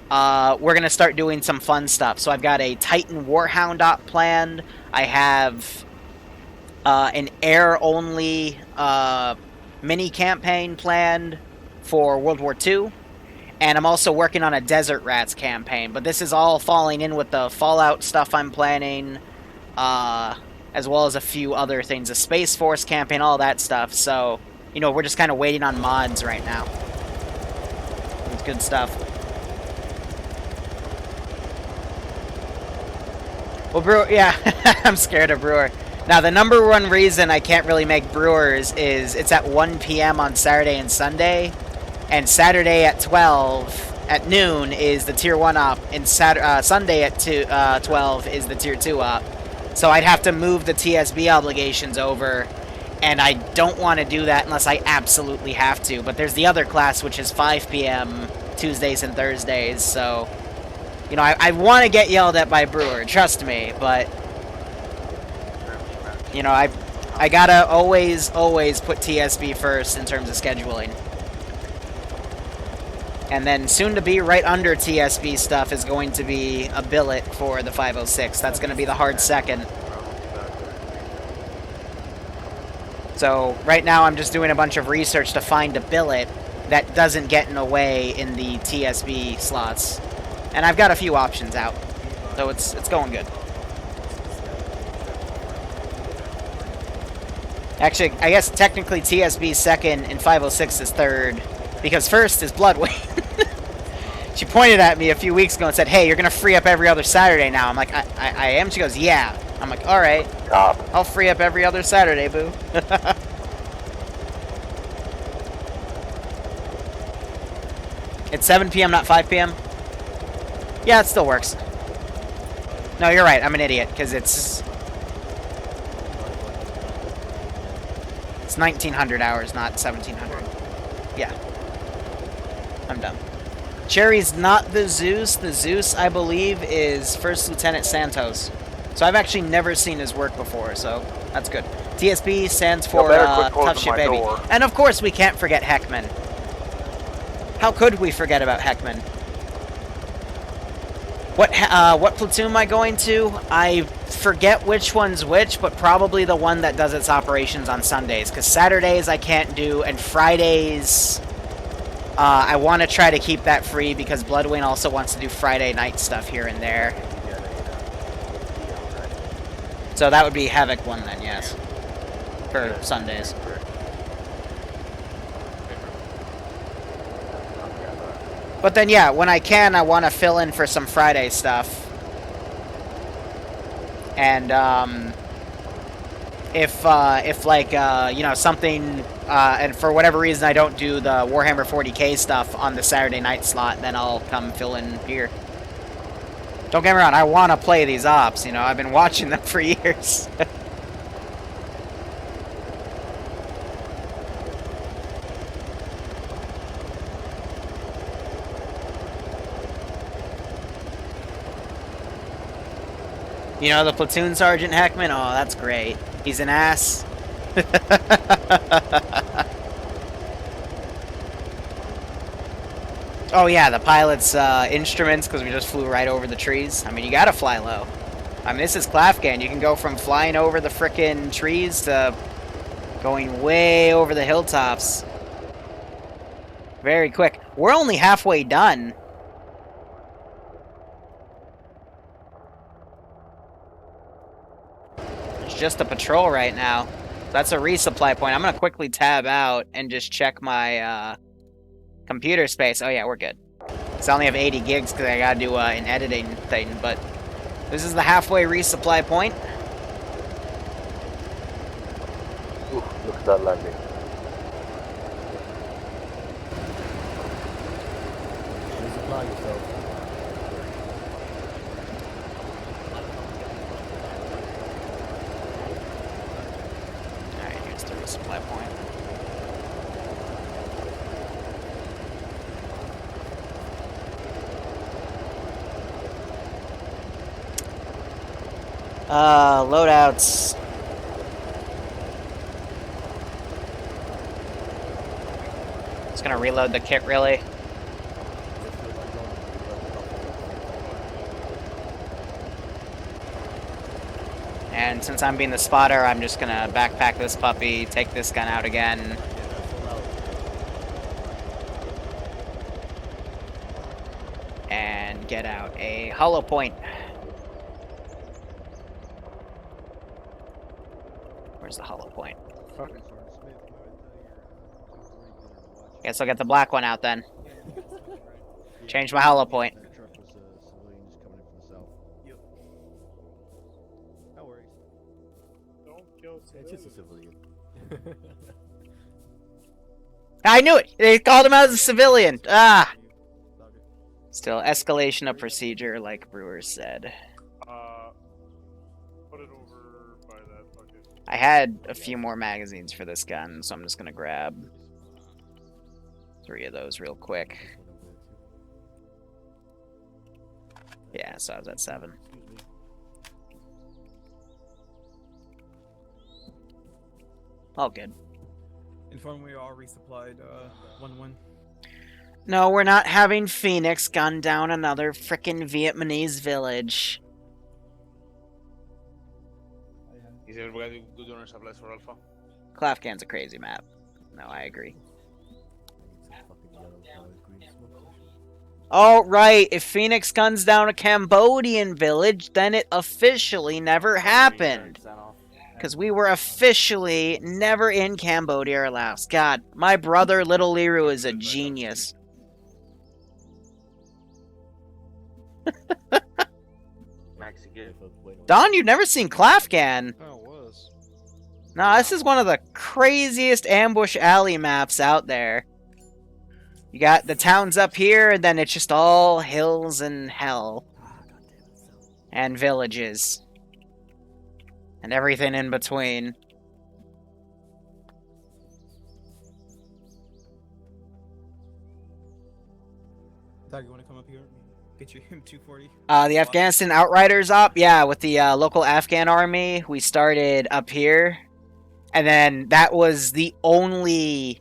Speaker 1: we're going to start doing some fun stuff. So I've got a Titan Warhound op planned. I have an air-only mini-campaign planned for World War II. And I'm also working on a Desert Rats campaign. But this is all falling in with the Fallout stuff I'm planning, as well as a few other things. A Space Force campaign, all that stuff. So, you know, we're just kind of waiting on mods right now. It's good stuff. Well, Brewer, yeah, I'm scared of Brewer. Now, the number one reason I can't really make Brewers is it's at 1 p.m. on Saturday and Sunday, and Saturday at 12 at noon is the Tier 1 op, and Sunday at 12 is the Tier 2 op. So I'd have to move the TSB obligations over, and I don't want to do that unless I absolutely have to. But there's the other class, which is 5 p.m. Tuesdays and Thursdays, so... You know, I want to get yelled at by Brewer, trust me, but... You know, I gotta always put TSB first in terms of scheduling. And then soon to be right under TSB stuff is going to be a billet for the 506. That's going to be the hard second. So right now I'm just doing a bunch of research to find a billet that doesn't get in the way in the TSB slots. And I've got a few options out. So it's going good. Actually, I guess technically TSB is second and 506 is third. Because first is Bloodwing. She pointed at me a few weeks ago and said, hey, you're going to free up every other Saturday now. I'm like, I am? She goes, yeah. I'm like, alright. I'll free up every other Saturday, boo. It's 7 p.m., not 5 p.m.? Yeah, it still works. No, you're right. I'm an idiot, because it's 1900 hours, not 1700. Yeah. I'm dumb. Cherry's not the Zeus. The Zeus, I believe, is First Lieutenant Santos. So I've actually never seen his work before, so that's good. TSB stands for Tough Shit Baby.
Speaker 8: Door.
Speaker 1: And of course, we can't forget Heckman. How could we forget about Heckman? What platoon am I going to? I forget which one's which, but probably the one that does its operations on Sundays. Because Saturdays I can't do, and Fridays I want to try to keep that free because Bloodwing also wants to do Friday night stuff here and there. So that would be Havoc one then, yes. For Sundays. But then, yeah, when I can, I want to fill in for some Friday stuff. And, if like, you know, something, and for whatever reason I don't do the Warhammer 40k stuff on the Saturday night slot, then I'll come fill in here. Don't get me wrong, I want to play these ops, you know, I've been watching them for years. You know, the platoon sergeant Heckman? Oh, that's great. He's an ass. Oh yeah, the pilot's instruments, because we just flew right over the trees. I mean, you gotta fly low. I mean, this is Klafgan. You can go from flying over the frickin' trees to going way over the hilltops. Very quick. We're only halfway done. It's just a patrol right now. That's a resupply point. I'm gonna quickly tab out and just check my computer space. Oh yeah, we're good. Cause I only have 80 gigs because I gotta do an editing thing, but this is the halfway resupply point.
Speaker 9: Ooh, look at that landing.
Speaker 5: Resupply yourself.
Speaker 1: Alright, here's the resupply point. Loadouts. Just gonna reload the kit, really. And since I'm being the spotter, I'm just gonna backpack this puppy, take this gun out again. And get out a hollow point. Where's the hollow point? Guess I'll get the black one out then. Change my hollow point.
Speaker 12: No worries.
Speaker 6: Don't kill
Speaker 5: It's just a civilian.
Speaker 1: I knew it! They called him out as a civilian! Ah! Still, escalation of procedure, like Brewer said.
Speaker 6: Put it over by that bucket.
Speaker 1: I had a few more magazines for this gun, so I'm just gonna grab 3 of those real quick. Yeah, so I was at 7. All good.
Speaker 12: Inform we are resupplied 1-1.
Speaker 1: No, we're not having Phoenix gun down another frickin' Vietnamese village.
Speaker 6: Is everybody good on supplies for Alpha?
Speaker 1: Klafgan's a crazy map. No, I agree. Oh, right. If Phoenix guns down a Cambodian village, then it officially never happened. Because we were officially never in Cambodia or Laos. God, my brother, Little Liru, is a genius. Don, you've never seen Klafgan.
Speaker 6: Oh, it was.
Speaker 1: No, this is one of the craziest ambush alley maps out there. You got the towns up here, and then it's just all hills and hell. And villages. And everything in between.
Speaker 12: Dog, you want to come up here? Get your M240.
Speaker 1: The Afghanistan Outriders up, yeah, with the local Afghan army. We started up here, and then that was the only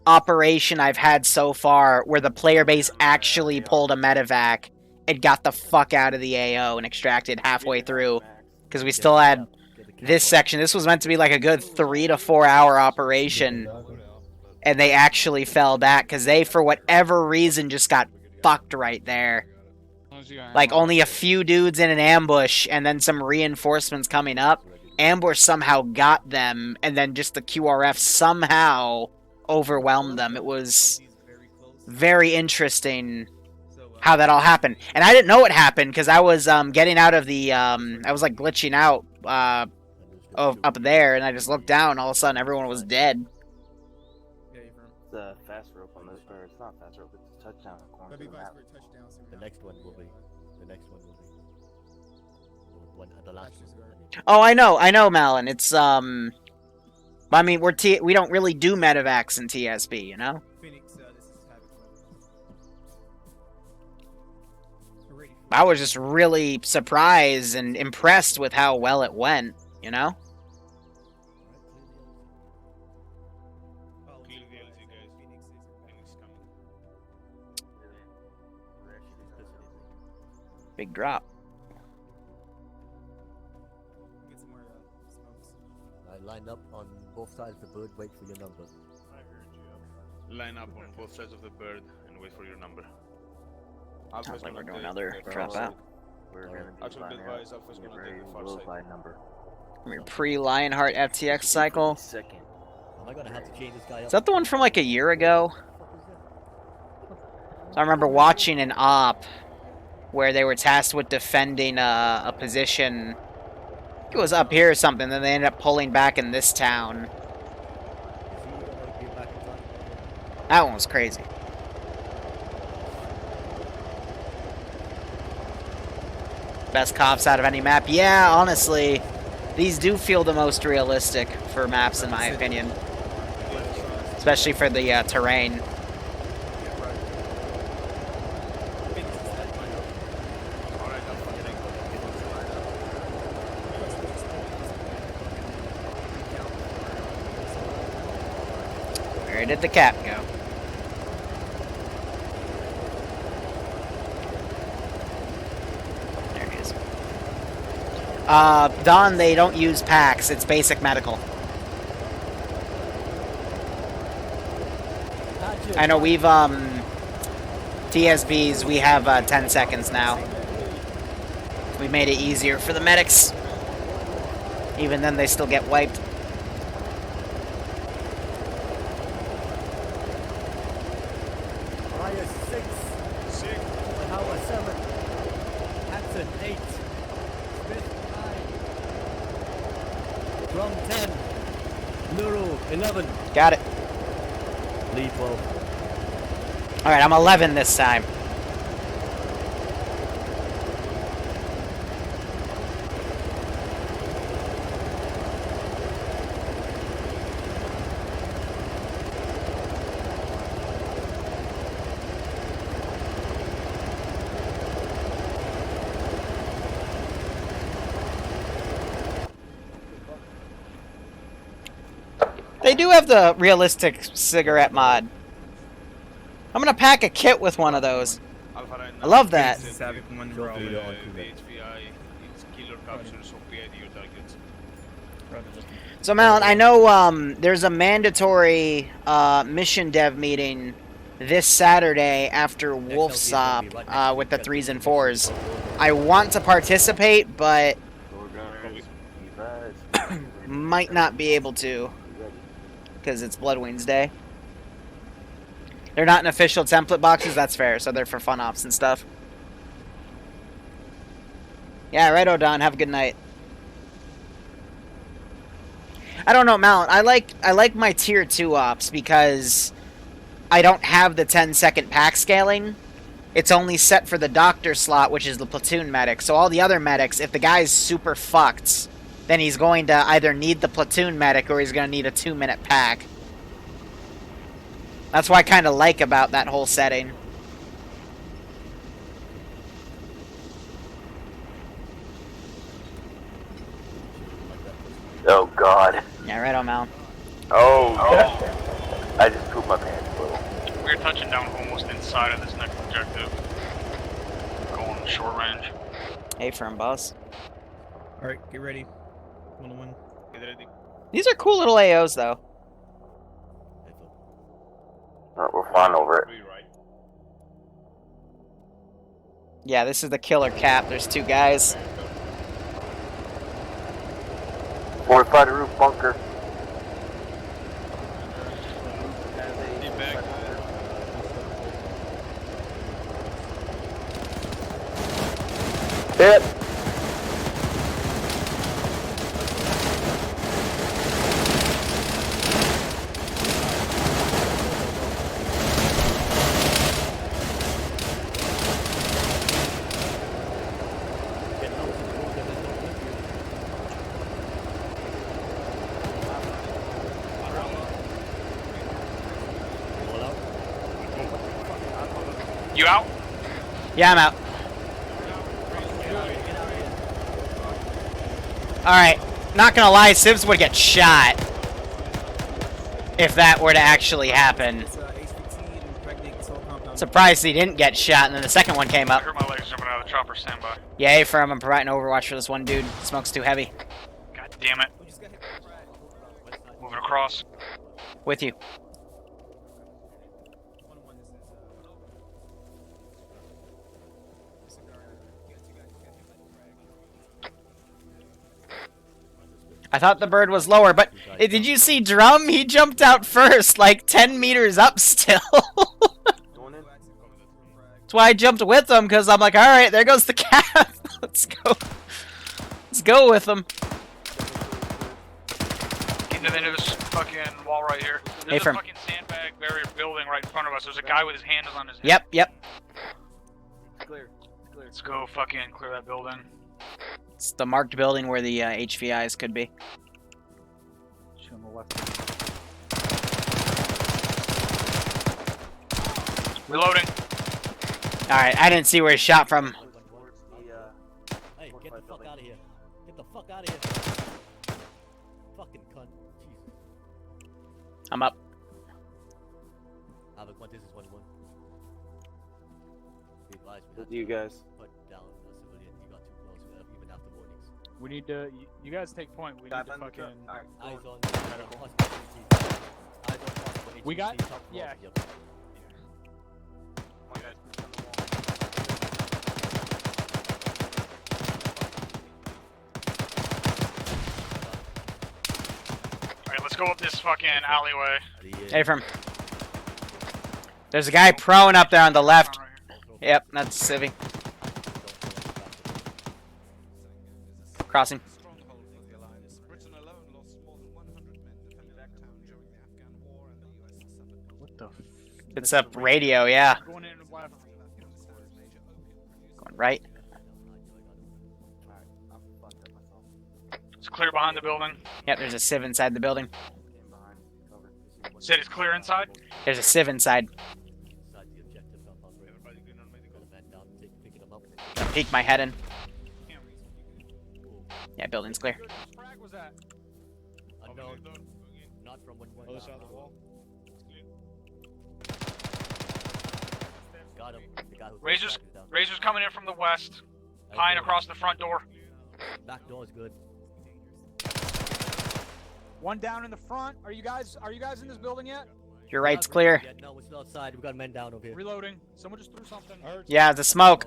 Speaker 1: operation I've had so far where the player base actually pulled a medevac and got the fuck out of the AO and extracted halfway through, because we still had this section. This was meant to be like a good 3 to 4 hour operation, and they actually fell back because they, for whatever reason, just got fucked right there. Like, only a few dudes in an ambush, and then some reinforcements coming up. Ambush somehow got them, and then just the QRF somehow overwhelmed them. It was very interesting how that all happened. And I didn't know it happened, because I was getting out of the... I was, like, glitching out up there, and I just looked down, and all of a sudden everyone was dead.
Speaker 4: The fast rope on the... Or it's not fast rope, it's a touchdown according to the map.
Speaker 5: The next one will be. The next one will be. The last one.
Speaker 1: Oh, I know, Malin. It's I mean, we don't really do medevacs in TSB, you know. I was just really surprised and impressed with how well it went, you know. Big drop.
Speaker 5: I line up on both sides of the bird, wait for your number.
Speaker 6: I heard you. Line up on both sides of the bird and wait for your number.
Speaker 1: Sounds like we're doing another drop out.
Speaker 4: We're gonna be
Speaker 7: Actually, be advised, Alpha's gonna take the far
Speaker 4: low
Speaker 7: side.
Speaker 4: by number.
Speaker 1: Your pre-Lionheart FTX cycle.
Speaker 4: Second.
Speaker 5: Am I gonna have to change this guy up?
Speaker 1: Is that the one from like a year ago? So I remember watching an op where they were tasked with defending a position. I think it was up here or something, then they ended up pulling back in this town. That one was crazy. Best cops out of any map. Yeah, honestly, these do feel the most realistic for maps, in my opinion. Especially for the terrain. Where did the cap go? There it is. Don, they don't use packs. It's basic medical. I know we've, TSBs, we have 10 seconds now. We made it easier for the medics. Even then, they still get wiped.
Speaker 5: Raya 6. Howard 7. Hanson 8. Smith 9. Drum 10. Liru 11.
Speaker 1: Got it.
Speaker 5: Lee 12.
Speaker 1: Alright, I'm 11 this time. They do have the realistic cigarette mod. I'm gonna pack a kit with one of those. I love that. So Malin, I know there's a mandatory mission dev meeting this Saturday after Wolfsop with the 3s and 4s. I want to participate, but might not be able to because it's Bloodwings Day. They're not in official template boxes, that's fair, so they're for fun ops and stuff. Yeah, right, O'Don, have a good night. I don't know, Malin, I like my tier 2 ops because I don't have the 10-second pack scaling. It's only set for the doctor slot, which is the platoon medic. So all the other medics, if the guy's super fucked, then he's going to either need the platoon medic or he's going to need a 2-minute pack. That's what I kind of like about that whole setting. right on, Mal.
Speaker 9: Oh, I just pooped my pants a little.
Speaker 2: We're touching down almost inside of this next objective. Going short range.
Speaker 1: Hey, firm boss.
Speaker 12: Alright, get ready. 1-1.
Speaker 6: Get ready.
Speaker 1: These are cool little AOs, though.
Speaker 9: Alright, we're flying over it.
Speaker 6: Right.
Speaker 1: Yeah, this is the killer cap. There's 2 guys.
Speaker 9: Fortify the roof bunker.
Speaker 6: Get back.
Speaker 9: Hit!
Speaker 2: You out?
Speaker 1: Yeah, I'm out. Alright, not gonna lie, Sibs would get shot if that were to actually happen. Surprised he didn't get shot, and then the second one came
Speaker 2: I
Speaker 1: up.
Speaker 2: heard my legs jumping out of the chopper. Stand by.
Speaker 1: Yeah, hey, firm, I'm providing overwatch for this one dude. Smoke's too heavy.
Speaker 2: God damn it. Moving across.
Speaker 1: With you. I thought the bird was lower, but did you see Drum? He jumped out first, like 10 meters up still. That's why I jumped with him, because I'm like, alright, there goes the cap. Let's go. Let's go with him.
Speaker 2: Getting to the end of this fucking wall right here. There's a fucking sandbag barrier building right in front of us. There's a guy with his hand on his head.
Speaker 1: Yep.
Speaker 4: Clear.
Speaker 2: Let's go fucking clear that building.
Speaker 1: It's the marked building where the HVIs could be.
Speaker 2: Shoot on the left. Reloading.
Speaker 1: Alright, I didn't see where he shot from.
Speaker 5: Hey, get the fuck out of here. Get the fuck out of here. Fucking cunt. Jesus.
Speaker 1: I'm up.
Speaker 5: Havoc 1, this is 1-1. Be advised, we
Speaker 4: You guys.
Speaker 5: put down a civilian. He got too close, even after warnings.
Speaker 2: We need to. You guys take point. We need to fucking.
Speaker 5: Eyes on
Speaker 2: medical.
Speaker 5: Eyes on possible
Speaker 2: We got.
Speaker 5: HVT, top
Speaker 2: Yeah.
Speaker 5: floor. Yep.
Speaker 2: My guys. Alright, let's go up this fucking alleyway.
Speaker 1: Hey, from. There's a guy prone up there on the left. Yep, that's Civvy. Crossing.
Speaker 2: What the?
Speaker 1: It's up radio, yeah.
Speaker 2: Going in left.
Speaker 1: Going right.
Speaker 2: It's clear behind the building.
Speaker 1: Yep, there's a Civ inside the building.
Speaker 2: Said it's clear inside.
Speaker 1: There's a Civ inside. Gonna peek my head in. Yeah, building's clear.
Speaker 2: Frag was that?
Speaker 5: Unknown. Not from 1-1.
Speaker 6: Other side of the wall.
Speaker 5: Got him. The guy who
Speaker 2: Razor's coming in from the west. Pine across the front door.
Speaker 5: Back door is good.
Speaker 7: One down in the front. Are you guys in this building yet?
Speaker 1: Your right's clear.
Speaker 5: Yeah, no, we're still outside. We got men down over here.
Speaker 2: Reloading. Someone just threw something.
Speaker 1: Yeah, the smoke.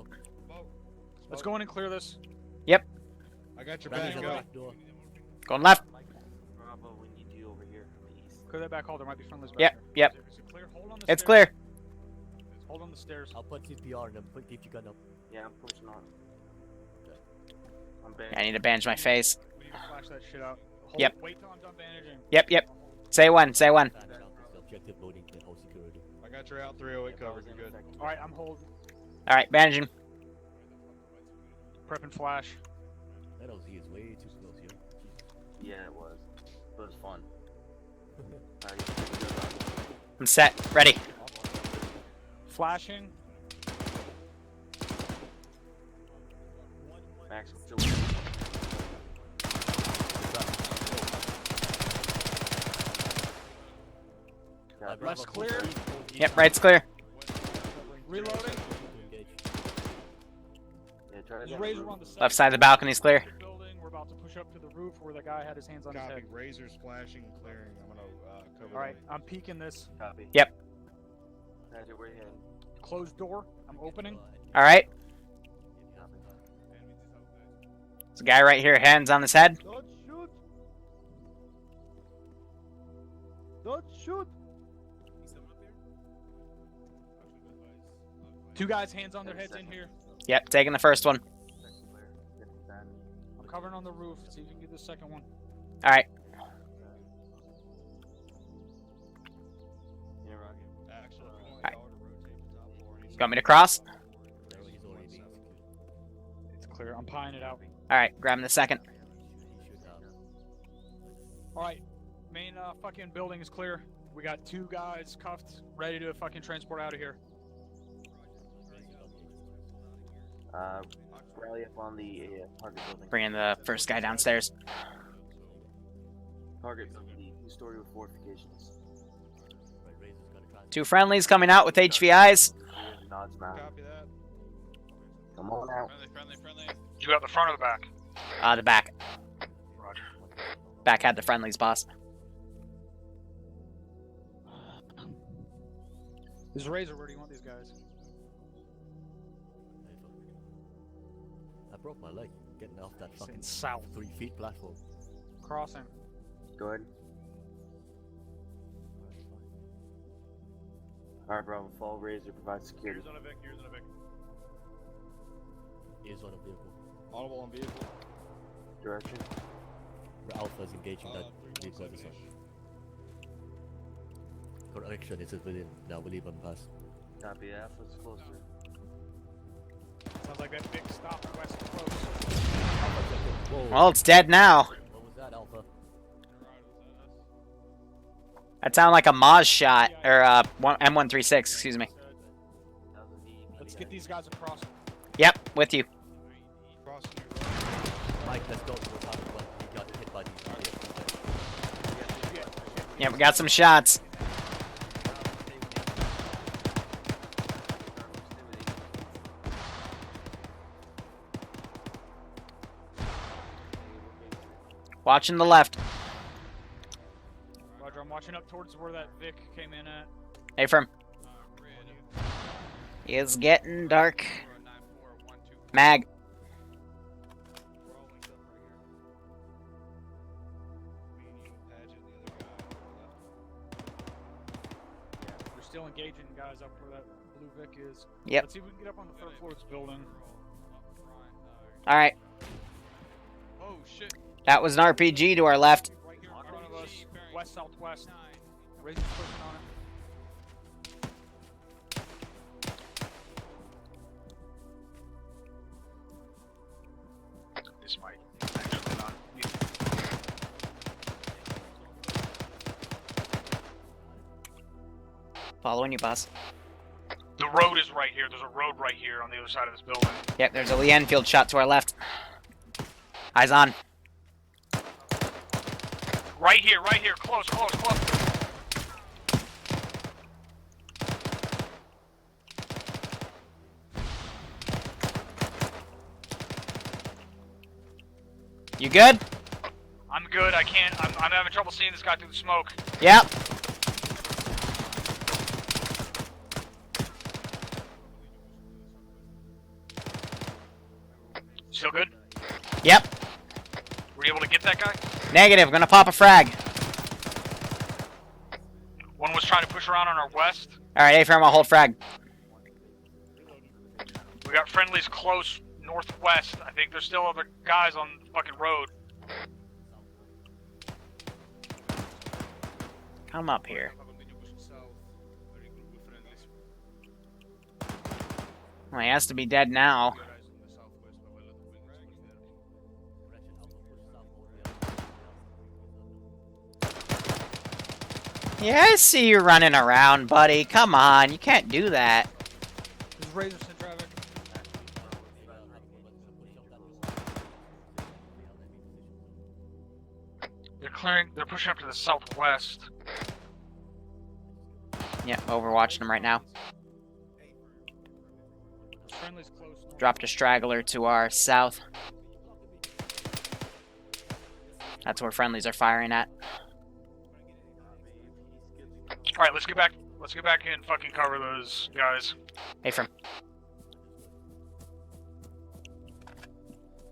Speaker 2: Let's go in and clear this.
Speaker 1: Yep.
Speaker 6: I got your
Speaker 5: Back
Speaker 6: back. Go.
Speaker 5: door.
Speaker 1: Going left.
Speaker 4: Bravo, we need you over here, please.
Speaker 2: Clear that back hall. There might be friendlies back
Speaker 1: Yep,
Speaker 2: here.
Speaker 1: yep.
Speaker 2: Is it clear? Hold on the
Speaker 1: It's
Speaker 2: stairs.
Speaker 1: clear.
Speaker 2: Hold on the stairs.
Speaker 5: I'll put CPR in them. Keep your gun up.
Speaker 4: Yeah, I'm pushing on. I'm
Speaker 1: Yeah, I need to bandage my face.
Speaker 2: We need to flash that shit out. Hold,
Speaker 1: Yep.
Speaker 2: Wait till I'm done bandaging.
Speaker 1: Yep. Say one, say one.
Speaker 5: Objective loading to hold security.
Speaker 6: I got your out 308 covered. You're good.
Speaker 2: Alright, I'm holding.
Speaker 1: Alright, bandaging.
Speaker 2: Prep and flash.
Speaker 5: That OZ is way too close here.
Speaker 4: Yeah, it was. But it was fun.
Speaker 1: I'm set. Ready.
Speaker 2: Flashing.
Speaker 4: Max,
Speaker 2: Left's clear.
Speaker 1: Yep, right's clear.
Speaker 2: Reloading.
Speaker 4: Yeah, try to
Speaker 2: There's a Razor on the side.
Speaker 1: Left side of the balcony's clear.
Speaker 2: Building. We're about to push up to the roof where the guy had his hands on his
Speaker 6: Copy.
Speaker 2: head.
Speaker 6: Razor splashing, clearing. I'm gonna cover.
Speaker 2: All right, I'm peeking this.
Speaker 4: Copy.
Speaker 1: Yep.
Speaker 4: Roger, where you heading?
Speaker 2: Closed door. I'm opening.
Speaker 1: All right.
Speaker 4: Copy.
Speaker 1: There's a guy right here, hands on his head.
Speaker 12: Don't shoot! Don't shoot!
Speaker 2: Two guys, hands on their heads in here.
Speaker 1: Yep, taking the first one.
Speaker 4: Second clear. Get the stand.
Speaker 2: I'm covering on the roof. See if you can get the second one.
Speaker 1: All right.
Speaker 4: Yeah, Roger.
Speaker 6: Actually, if you
Speaker 1: Alright.
Speaker 6: want to rotate the top floor, he's
Speaker 1: You want me to cross?
Speaker 2: It's clear. I'm pieing it out.
Speaker 1: All right, grabbing the second.
Speaker 2: All right, main fucking building is clear. We got two guys cuffed, ready to fucking transport out of here.
Speaker 4: Rally up on the target building.
Speaker 1: Bringing the first guy downstairs.
Speaker 4: Target building, the two-story with fortifications.
Speaker 1: Two friendlies coming out with HVIs.
Speaker 4: Nods mouth.
Speaker 6: Copy that.
Speaker 4: Come on out.
Speaker 6: Friendly.
Speaker 2: You got the front or the back?
Speaker 1: The back.
Speaker 2: Roger.
Speaker 1: Back had the friendlies, boss.
Speaker 2: This Razor, where do you want these guys?
Speaker 5: I broke my leg getting off that fucking
Speaker 2: south.
Speaker 5: 3 feet platform.
Speaker 2: Crossing.
Speaker 4: Go ahead. Alright, Bravo. Fall Razor provides security.
Speaker 6: Here's on a Vic. Here's on a Vic.
Speaker 5: Is on a vehicle.
Speaker 6: Audible on vehicle.
Speaker 4: Direction.
Speaker 5: Alpha's engaging that vehicle at the side. Correction, it's a civilian. Now we leave on pass.
Speaker 4: Copy. Alpha's closer.
Speaker 2: Sounds like that big stop west close.
Speaker 5: Whoa.
Speaker 1: Well, it's dead now.
Speaker 5: What was that, Alpha?
Speaker 1: That sounded like a Maz shot, or M136, excuse me.
Speaker 2: Let's get these guys across.
Speaker 1: Yep, with you.
Speaker 6: Crossing your road.
Speaker 5: Mike, let's go to the top one. He got hit by these idiots.
Speaker 1: Yep, we got some shots. Watching the left.
Speaker 2: Roger, I'm watching up towards where that Vic came in at.
Speaker 1: Hey, firm. It's getting dark. Mag.
Speaker 2: We're still engaging guys up where that blue Vic is.
Speaker 1: Yep.
Speaker 2: Let's see if we can get up on the third floor of this building.
Speaker 1: All right.
Speaker 6: Oh shit.
Speaker 1: That was an RPG to our left.
Speaker 2: Right here in front of us, west southwest. Razor's pushing on it. This might actually not.
Speaker 1: Following you, boss.
Speaker 2: The road is right here. There's a road right here on the other side of this building.
Speaker 1: Yep, there's a Lee Enfield shot to our left. Eyes on.
Speaker 2: Right here, close, close, close.
Speaker 1: You good?
Speaker 2: I'm good. I can't. I'm having trouble seeing this guy through the smoke.
Speaker 1: Yep.
Speaker 2: Still good?
Speaker 1: Yep.
Speaker 2: Were you able to get that guy?
Speaker 1: Negative. Gonna pop a frag.
Speaker 2: One was trying to push around on our west.
Speaker 1: All right, A-firm, I'll hold frag.
Speaker 2: We got friendlies close northwest. I think there's still other guys on the fucking road.
Speaker 1: Come up here. Well, he has to be dead now. Yeah, I see you running around, buddy. Come on, you can't do that.
Speaker 2: There's Razors in traffic. They're pushing up to the southwest.
Speaker 1: Yeah, overwatching them right now.
Speaker 2: Friendly's close. north.
Speaker 1: Dropped a straggler to our south. That's where friendlies are firing at.
Speaker 2: All right, let's get back. Let's get back and fucking cover those guys.
Speaker 1: Hey, from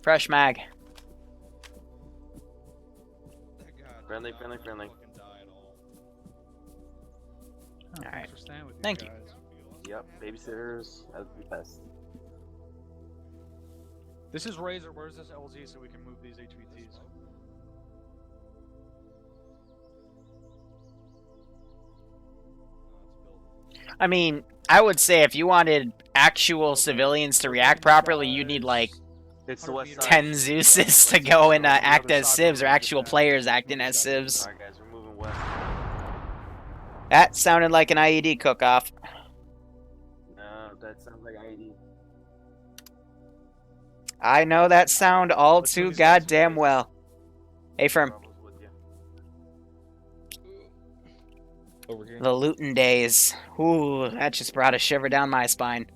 Speaker 1: fresh mag.
Speaker 4: Friendly.
Speaker 2: Oh,
Speaker 1: All right.
Speaker 2: thanks for staying with
Speaker 1: Thank you.
Speaker 2: guys.
Speaker 4: Yep, babysitters, that'd be best.
Speaker 2: This is Razor. Where's this LZ so we can move these HVTs?
Speaker 1: I mean, I would say if you wanted actual civilians to react properly, you need like
Speaker 4: It's the west side.
Speaker 1: 10 Zeuses to go and act as civs, or actual players acting as civs.
Speaker 4: Alright guys, we're moving west.
Speaker 1: That sounded like an IED cook-off.
Speaker 4: No, that sounds like IED.
Speaker 1: I know that sound all too goddamn well. Hey, firm.
Speaker 4: Bravo's with you.
Speaker 7: Over here.
Speaker 1: The looting days. Ooh, that just brought a shiver down my spine.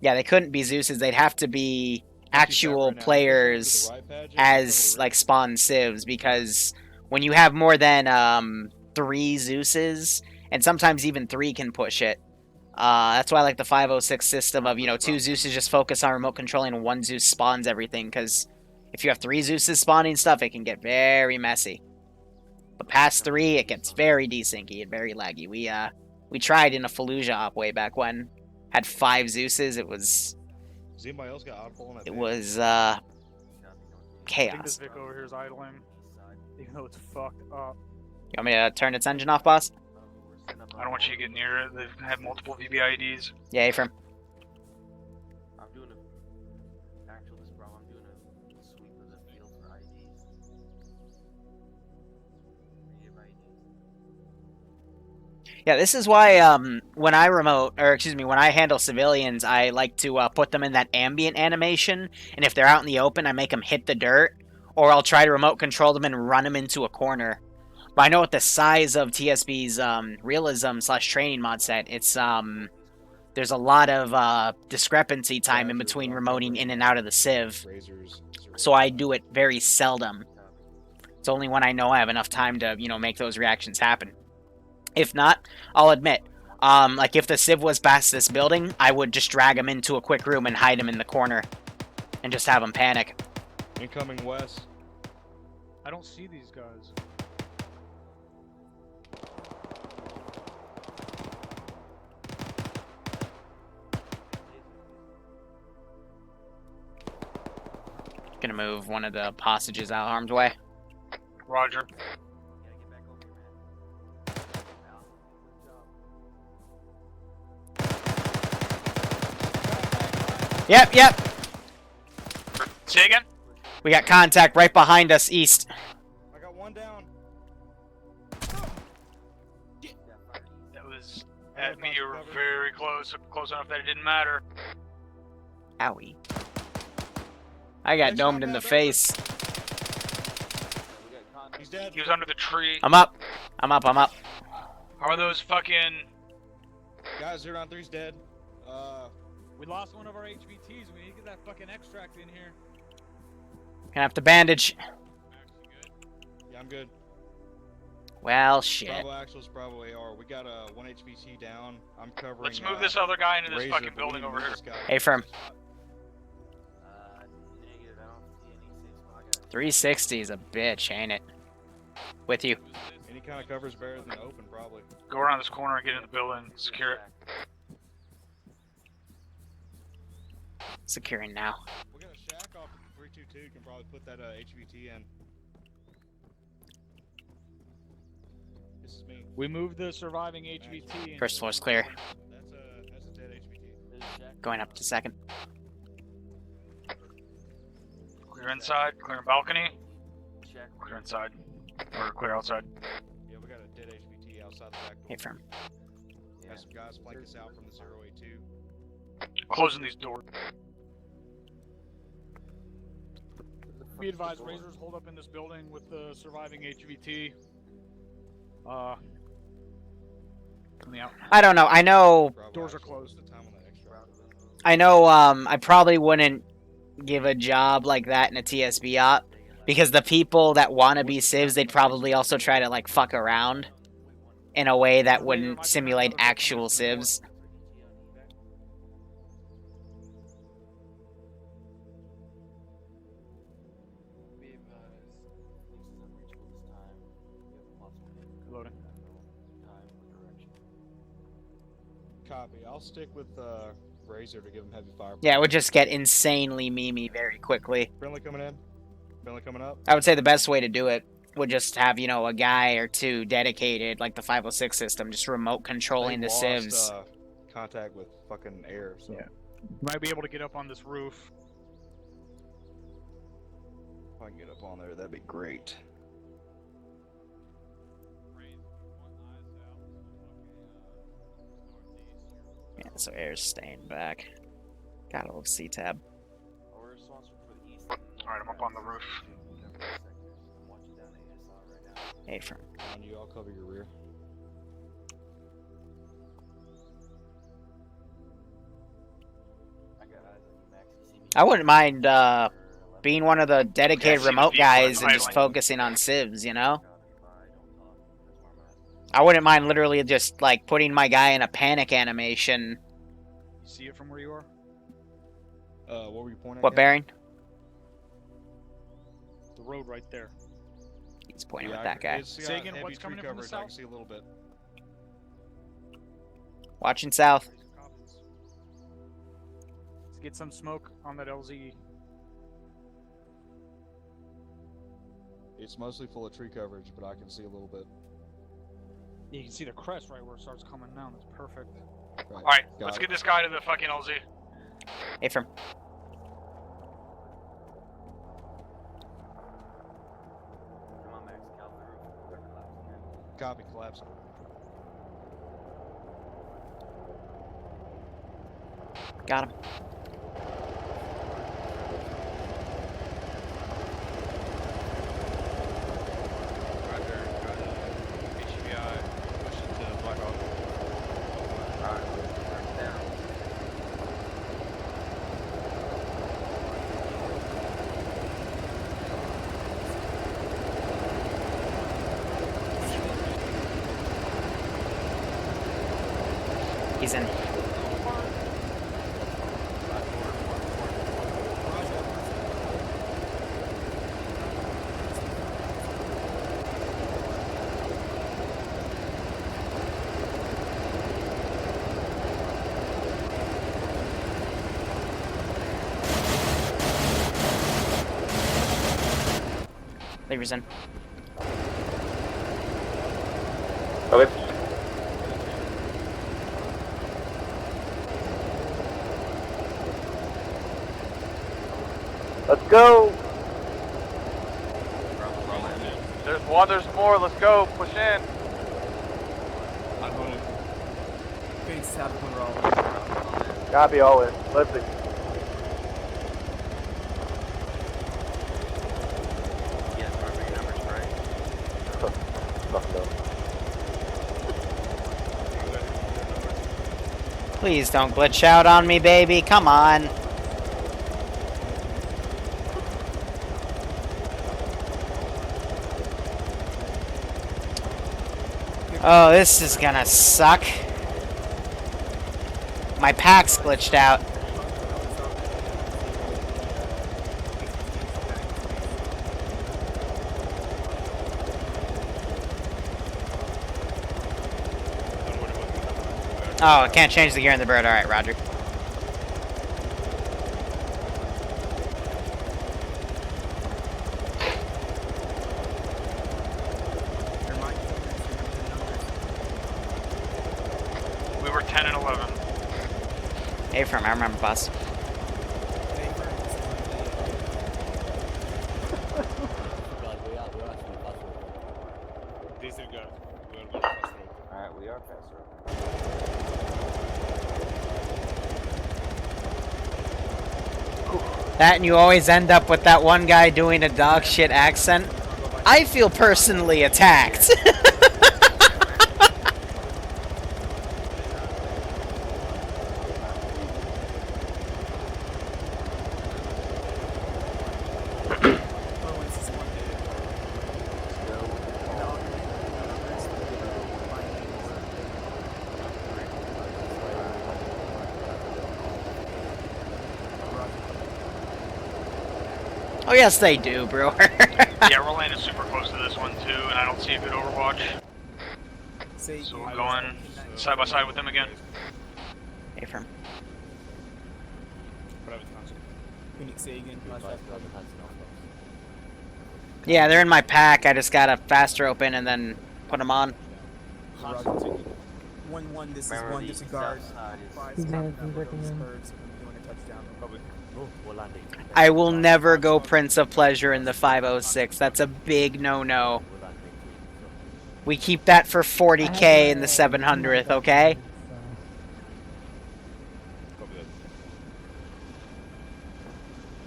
Speaker 1: Yeah, they couldn't be Zeus's. They'd have to be actual players as like spawn civs, because when you have more than 3 Zeus's, and sometimes even 3 can push it. That's why I like the 506 system of, 2 Zeus's just focus on remote controlling and 1 Zeus spawns everything, because if you have 3 Zeus's spawning stuff, it can get very messy. But past 3, it gets very desyncy and very laggy. We tried in a Fallujah op way back when. Had 5 Zeus's, it was...
Speaker 7: Does anybody else got audible on that?
Speaker 1: It was,
Speaker 2: I think this
Speaker 1: chaos.
Speaker 2: Vic over here is idling, even though it's fucked up.
Speaker 1: You want me to turn its engine off, boss?
Speaker 2: I don't want you to get near it. They've had multiple VBIDs.
Speaker 1: Yeah, from.
Speaker 4: I'm doing a... Actual this bro, I'm doing a sweep of the field for IEDs.
Speaker 1: Yeah, this is why when I when I handle civilians, I like to put them in that ambient animation, and if they're out in the open, I make them hit the dirt, or I'll try to remote control them and run them into a corner. But I know with the size of TSB's realism/training mod set, it's there's a lot of discrepancy time in between remoting in and out of the civ, so I do it very seldom. It's only when I know I have enough time to make those reactions happen. If not, I'll admit, like if the civ was past this building, I would just drag him into a quick room and hide him in the corner, and just have him panic.
Speaker 7: Incoming west.
Speaker 2: I don't see these guys.
Speaker 1: Gonna move one of the hostages out of harm's way.
Speaker 2: Roger.
Speaker 1: Yep.
Speaker 2: Say again?
Speaker 1: We got contact right behind us, east.
Speaker 7: I got one down.
Speaker 2: That was at me. You were very close. Close enough that it didn't matter.
Speaker 1: Owie. I got domed in the face.
Speaker 7: He's dead.
Speaker 2: He was under the tree.
Speaker 1: I'm up.
Speaker 2: How are those fucking...
Speaker 7: Guys, 0-3's dead.
Speaker 2: We lost one of our HVTs. We need to get that fucking extract in here.
Speaker 1: Gonna have to bandage.
Speaker 7: Yeah, I'm good.
Speaker 1: Well, shit.
Speaker 7: Bravo Axles, Bravo AR. We got a 1 HVT down. I'm covering.
Speaker 2: Let's move this other guy into this
Speaker 7: Razor,
Speaker 2: fucking
Speaker 7: but we
Speaker 2: building
Speaker 7: need to
Speaker 2: over
Speaker 7: move
Speaker 2: here.
Speaker 7: this guy.
Speaker 1: Hey, firm.
Speaker 4: Negative, I don't see any 6, but I got it.
Speaker 1: 360 is a bitch, ain't it? With you.
Speaker 7: Any kind of cover is better than open, probably.
Speaker 2: Go around this corner and get in the building. Secure it.
Speaker 1: Securing now.
Speaker 7: We got a shack off of 322. Can probably put that HVT in. This is me.
Speaker 2: We moved the surviving HVT.
Speaker 1: First floor's clear.
Speaker 7: That's a dead HVT.
Speaker 1: Going up to second.
Speaker 2: Clear inside. Clear balcony. Clear inside. Or clear outside.
Speaker 7: Yeah, we got a dead HVT outside the back.
Speaker 1: Hey, firm.
Speaker 7: Got some guys flank us out from the 082.
Speaker 2: Closing these doors. Be advised, Razors hold up in this building with the surviving HVT. Coming out.
Speaker 1: I don't know. I know.
Speaker 2: Doors are closed.
Speaker 1: I know. I probably wouldn't give a job like that in a TSB op because the people that want to be civs, they'd probably also try to like fuck around in a way that wouldn't simulate actual civs.
Speaker 7: Copy. I'll stick with Razor to give him heavy fire.
Speaker 1: Yeah, it would just get insanely memey very quickly.
Speaker 7: Friendly coming in. Friendly coming up.
Speaker 1: I would say the best way to do it would just have, you know, a guy or two dedicated, like the 506 system, just remote controlling the civs.
Speaker 7: Contact with fucking air. So.
Speaker 2: Yeah. You might be able to get up on this roof.
Speaker 7: If I can get up on there, that'd be great.
Speaker 1: Yeah, so air's staying back. Gotta love C-tab.
Speaker 2: Alright, I'm up on the roof.
Speaker 1: Hey, from.
Speaker 7: On you, I'll cover your rear.
Speaker 1: I wouldn't mind being one of the dedicated remote guys and just focusing on civs, you know? I wouldn't mind literally just, like, putting my guy in a panic animation.
Speaker 2: You see it from where you are?
Speaker 7: What were you pointing at?
Speaker 1: What bearing?
Speaker 2: The road right there.
Speaker 1: He's pointing with that guy.
Speaker 2: Say again, what's coming in from the
Speaker 7: I
Speaker 2: south?
Speaker 7: can see a little bit.
Speaker 1: Watching south.
Speaker 2: Let's get some smoke on that LZ.
Speaker 7: It's mostly full of tree coverage, but I can see a little bit.
Speaker 2: You can see the crest right where it starts coming down. That's perfect.
Speaker 7: Right.
Speaker 2: Alright, let's get this guy to the fucking LZ.
Speaker 1: Hey, from.
Speaker 7: Copy, collapsing.
Speaker 1: Got him. He's in. Lever's in.
Speaker 9: Okay. Let's go!
Speaker 8: There's one, there's more, let's go, push in.
Speaker 12: I'm going to. Big step when we're all in.
Speaker 9: Copy, all in. Let's see.
Speaker 1: Please don't glitch out on me, baby. Come on. Oh, this is gonna suck. My pack's glitched out. Oh, I can't change the gear in the bird. Alright, Roger.
Speaker 2: We were 10 and 11.
Speaker 1: Hey, from I remember, boss.
Speaker 6: Disregard. We are going fast road.
Speaker 4: Alright, we are fast road.
Speaker 1: That and you always end up with that one guy doing a dog shit accent. I feel personally attacked. Oh yes, they do, Brewer.
Speaker 2: Yeah, we're landing super close to this one too, and I don't see a good overwatch. So we're going side by side with them again.
Speaker 1: Hey, from. Yeah, they're in my pack. I just gotta faster open and then put them on.
Speaker 12: 1-1, this is 1 disregard.
Speaker 1: I will never go Prince of Pleasure in the 506. That's a big no-no. We keep that for 40k in the 700th, okay?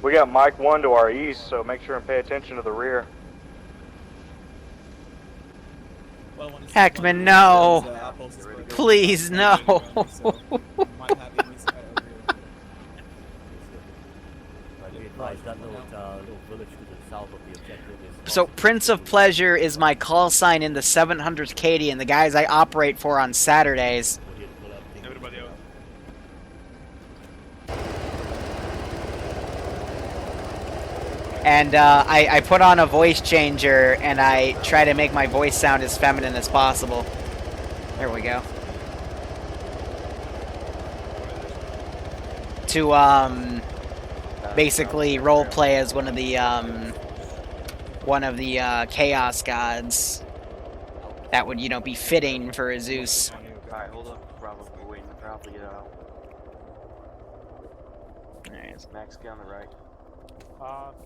Speaker 13: We got Mike 1 to our east, so make sure and pay attention to the rear.
Speaker 1: Heckman, no! Please, no! So, Prince of Pleasure is my call sign in the 700th KD and the guys I operate for on Saturdays. And I put on a voice changer and I try to make my voice sound as feminine as possible. There we go. To basically role play as one of the chaos gods. That would, you know, be fitting for a Zeus.
Speaker 4: Alright, hold up. Bravo, we're waiting for Alpha to get out.
Speaker 1: Alright.
Speaker 4: Max, get on the right.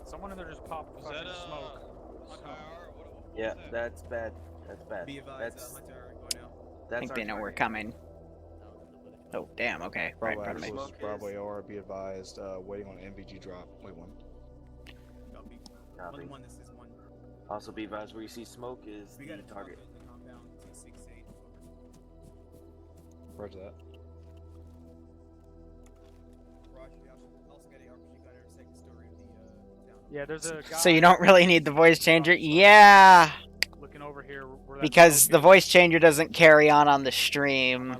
Speaker 2: Someone in there just popped fucking smoke.
Speaker 4: Yeah, that's bad. That's bad.
Speaker 1: I think they know we're coming. Oh, damn, okay. Right in front of me.
Speaker 7: Bravo AR, be advised, waiting on MVG drop. Wait one.
Speaker 4: Copy. Also be advised, where you see smoke is the target.
Speaker 7: Roger that.
Speaker 2: Yeah, there's a guy.
Speaker 1: So you don't really need the voice changer? Yeah!
Speaker 2: Looking over here,
Speaker 1: Because the voice changer doesn't carry on the stream.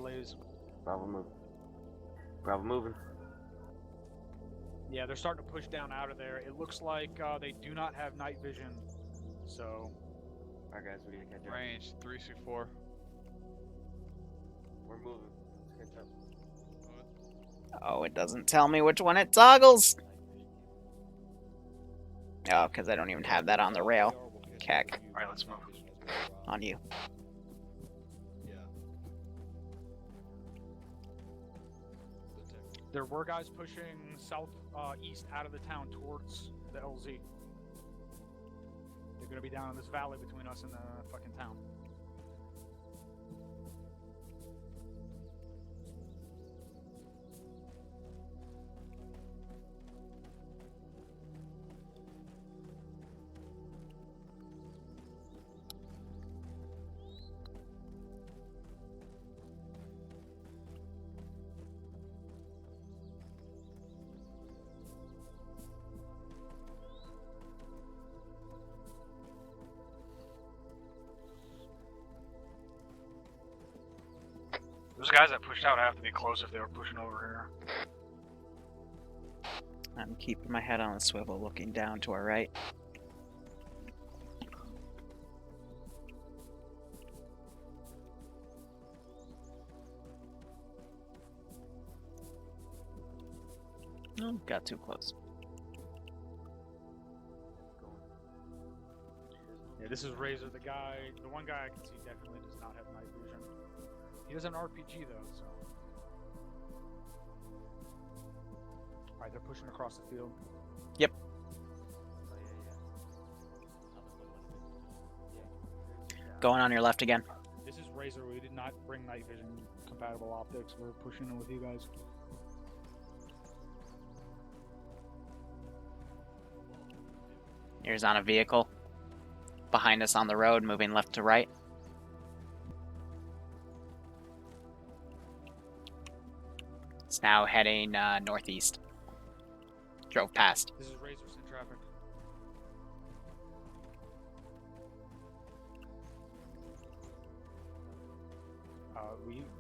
Speaker 4: Bravo moving. Bravo moving.
Speaker 2: Yeah, they're starting to push down out of there. It looks like they do not have night vision. So.
Speaker 4: Alright, guys, we gotta catch up.
Speaker 6: Range 364.
Speaker 4: We're moving. Let's catch up.
Speaker 1: Oh, it doesn't tell me which one it toggles. Oh, because I don't even have that on the rail. Keck.
Speaker 2: Alright, let's move.
Speaker 1: On you.
Speaker 2: There were guys pushing south east out of the town towards the LZ. They're gonna be down in this valley between us and the fucking town. Those guys that pushed out have to be close if they were pushing over here.
Speaker 1: I'm keeping my head on a swivel, looking down to our right. Oh, got too close.
Speaker 2: Yeah, this is Razor, the one guy I can see definitely does not have night vision. He does have an RPG though, so. Alright, they're pushing across the field.
Speaker 1: Yep. Going on your left again.
Speaker 2: This is Razor, we did not bring night vision compatible optics, we're pushing it with you guys.
Speaker 1: Here's on a vehicle. Behind us on the road, moving left to right. It's now heading northeast. Drove past.
Speaker 2: This is Razors in traffic.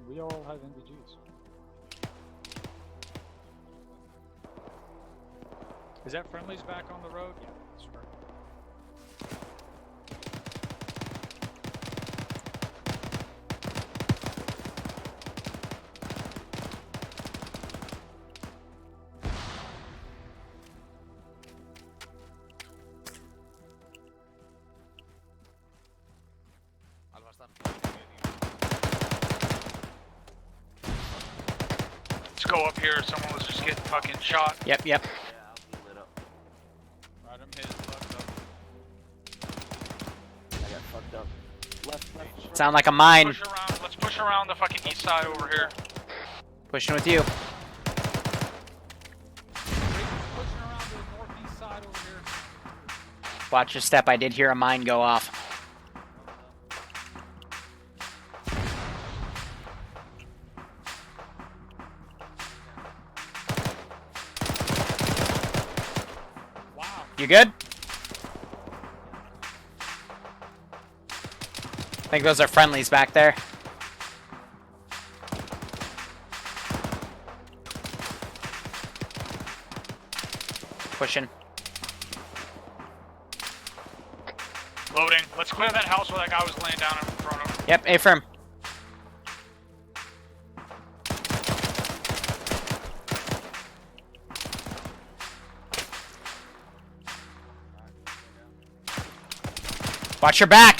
Speaker 2: We all have NVGs. Is that friendlies back on the road? Yeah, that's right. Let's go up here. Someone was just getting fucking shot.
Speaker 1: Yep, yep.
Speaker 2: Right, I'm hitting fucked up.
Speaker 4: I got fucked up. Left.
Speaker 1: Sound like a mine.
Speaker 2: Let's push around the fucking east side over here.
Speaker 1: Pushing with you.
Speaker 2: Pushing around the northeast side over here.
Speaker 1: Watch your step. I did hear a mine go off. You good? I think those are friendlies back there. Pushing.
Speaker 2: Loading. Let's clear that house where that guy was laying down in front of him.
Speaker 1: Yep, A-firm. Watch your back!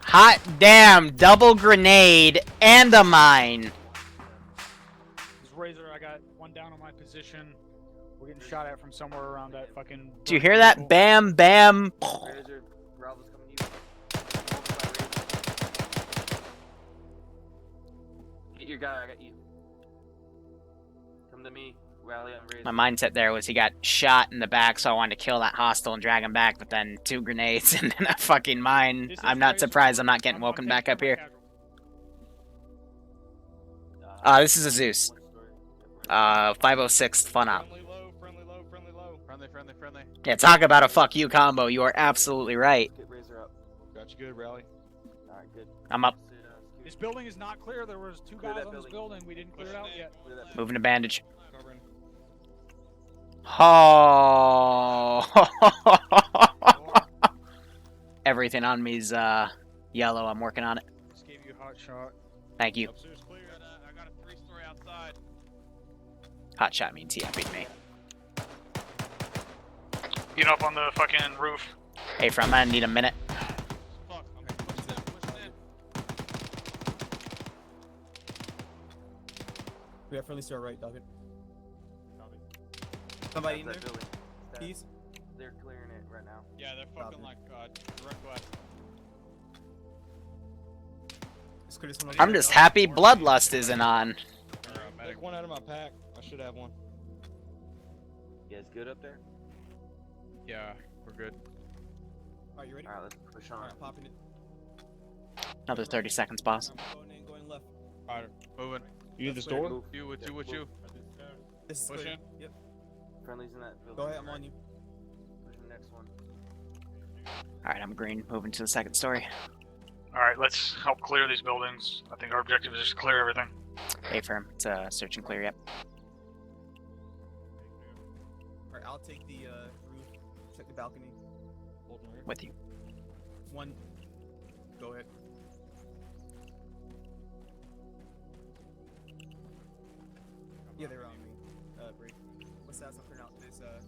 Speaker 1: Hot damn, double grenade and a mine.
Speaker 2: This Razor, I got one down on my position. We're getting shot at from somewhere around that fucking...
Speaker 1: Do you hear that? Bam, bam.
Speaker 4: Razor, Bravo's coming to you. Get your guy, I got you. Come to me. Rally on Razor.
Speaker 1: My mindset there was he got shot in the back, so I wanted to kill that hostile and drag him back, but then 2 grenades and then a fucking mine. I'm not surprised I'm not getting woken back up here. This is a Zeus. 506 fun up.
Speaker 7: Friendly.
Speaker 1: Yeah, talk about a fuck you combo. You are absolutely right.
Speaker 4: Get Razor up.
Speaker 7: Got you good, Rally.
Speaker 4: Alright, good.
Speaker 1: I'm up.
Speaker 2: This building is not clear. There was 2 guys on this building. We didn't clear it out yet.
Speaker 1: Moving to bandage. Oh. Everything on me's yellow. I'm working on it.
Speaker 2: Just gave you a hot shot.
Speaker 1: Thank you.
Speaker 6: Upstairs clear. I got a 3-story outside.
Speaker 1: Hot shot means he beat me.
Speaker 2: Get up on the fucking roof.
Speaker 1: Hey, frontman, need a minute.
Speaker 6: Fuck, I'm pushing in.
Speaker 12: We have friendly to our right, David. Somebody in there? Keys?
Speaker 4: They're clearing it right now.
Speaker 6: Yeah, they're fucking like direct west.
Speaker 1: I'm just happy Bloodlust isn't on.
Speaker 7: Take one out of my pack. I should have one.
Speaker 4: You guys good up there?
Speaker 6: Yeah, we're good.
Speaker 12: Alright, you ready?
Speaker 4: Alright, let's push on.
Speaker 12: Alright, popping it.
Speaker 1: Another 30 seconds, boss.
Speaker 12: I'm going in, going left.
Speaker 6: Alright, moving.
Speaker 7: You need this door?
Speaker 6: You, with you.
Speaker 12: This is
Speaker 6: Push
Speaker 12: clear.
Speaker 6: in.
Speaker 12: Yep.
Speaker 4: Friendly's in that building.
Speaker 12: Go ahead, I'm on you.
Speaker 4: Push the next one.
Speaker 1: Alright, I'm green. Moving to the second story.
Speaker 2: Alright, let's help clear these buildings. I think our objective is just to clear everything.
Speaker 1: A-firm. It's search and clear, yep.
Speaker 12: Alright, I'll take the roof. Check the balcony.
Speaker 1: With you.
Speaker 12: One. Go ahead. Yeah, they're on me. Break. What's that? Something out this town.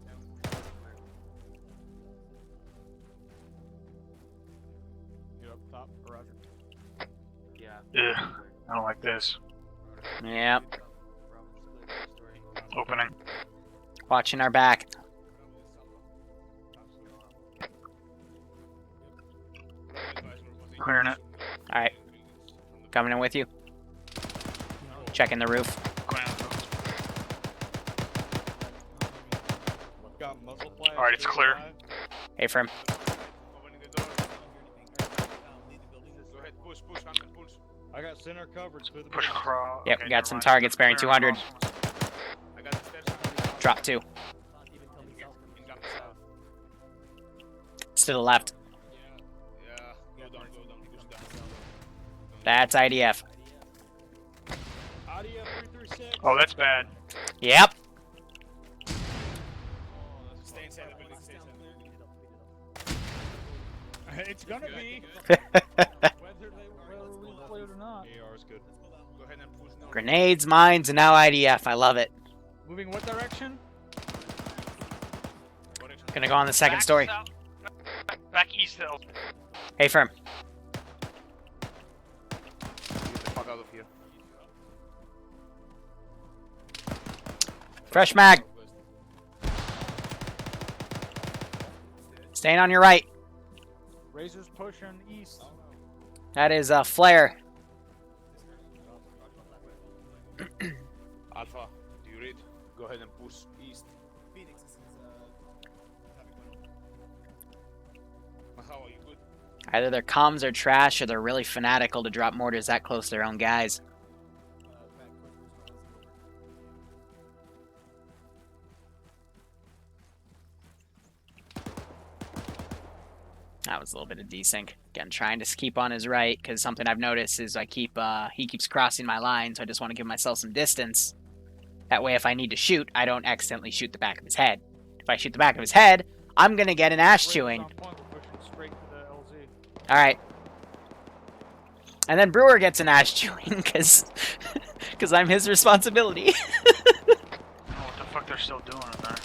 Speaker 6: Get up top, Roger.
Speaker 4: Yeah.
Speaker 2: Ugh, I don't like this.
Speaker 1: Yep.
Speaker 2: Opening.
Speaker 1: Watching our back.
Speaker 2: Clearing it.
Speaker 1: Alright. Coming in with you. Checking the roof.
Speaker 2: Alright, it's clear.
Speaker 1: Hey, firm.
Speaker 6: Opening the door. Go ahead, push, Uncle, push.
Speaker 7: I got center coverage. Clear the
Speaker 2: Push
Speaker 7: building.
Speaker 2: across.
Speaker 1: Yep,
Speaker 2: Okay,
Speaker 1: got
Speaker 2: never
Speaker 1: some
Speaker 2: mind.
Speaker 1: targets bearing
Speaker 2: Clear
Speaker 1: 200.
Speaker 2: across.
Speaker 6: I got the steps.
Speaker 1: Drop 2.
Speaker 6: Incoming south.
Speaker 1: It's to the left.
Speaker 6: Yeah, go down, push down.
Speaker 1: That's IDF.
Speaker 7: IDF 336.
Speaker 2: Oh, that's bad.
Speaker 1: Yep.
Speaker 6: Stay inside the building, stay inside
Speaker 2: It's gonna be.
Speaker 7: AR is good.
Speaker 6: Go ahead and push north.
Speaker 1: Grenades, mines, and now IDF. I love it.
Speaker 2: Moving what direction?
Speaker 1: Gonna go on the second story.
Speaker 2: South. Back east hill.
Speaker 1: Hey, firm.
Speaker 6: Get the fuck out of here.
Speaker 1: Fresh mag. Staying on your right.
Speaker 2: Razor's pushing east.
Speaker 1: That is a flare.
Speaker 6: Alpha, do you read? Go ahead and push east.
Speaker 12: Phoenix, this is
Speaker 6: How are you good?
Speaker 1: Either their comms are trash or they're really fanatical to drop mortars that close to their own guys. That was a little bit of desync. Again, trying to keep on his right, because something I've noticed is he keeps crossing my line, so I just want to give myself some distance. That way, if I need to shoot, I don't accidentally shoot the back of his head. If I shoot the back of his head, I'm going to get an ash chewing. Alright. And then Brewer gets an ash chewing, because I'm his responsibility.
Speaker 2: I don't know what the fuck they're still doing in there.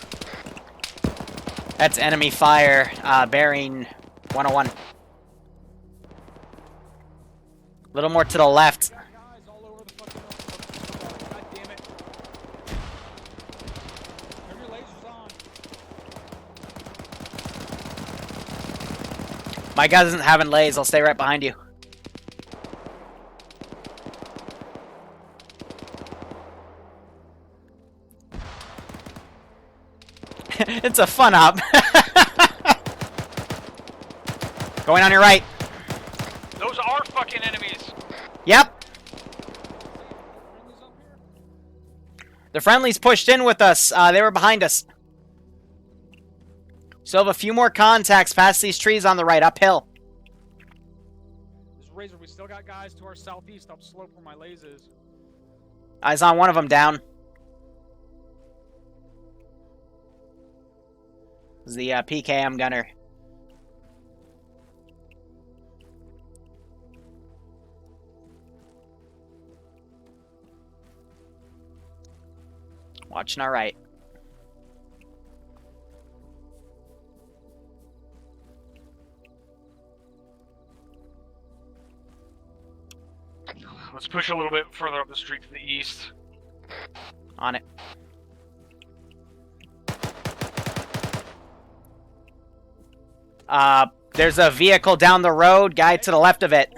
Speaker 1: That's enemy fire, bearing 101. A little more to the left. My guy doesn't have lays. I'll stay right behind you. It's a fun op. Going on your right.
Speaker 2: Those are fucking enemies.
Speaker 1: Yep. The friendlies pushed in with us. They were behind us. Still have a few more contacts past these trees on the right, uphill.
Speaker 2: This Razor, we still got guys to our southeast up slope where my lays is.
Speaker 1: Eyes on one of them down. This is the PKM gunner. Watching our right.
Speaker 2: Let's push a little bit further up the street to the east.
Speaker 1: On it. There's a vehicle down the road, guy to the left of it.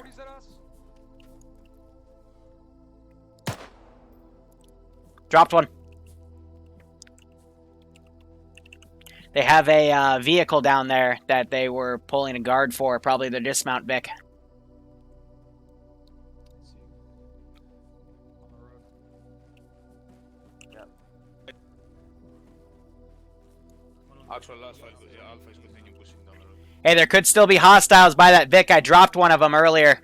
Speaker 1: Dropped one. They have a vehicle down there that they were pulling a guard for, probably their dismount Vic.
Speaker 6: Actual Alpha is continuing pushing down the road.
Speaker 1: Hey, there could still be hostiles by that Vic. I dropped one of them earlier,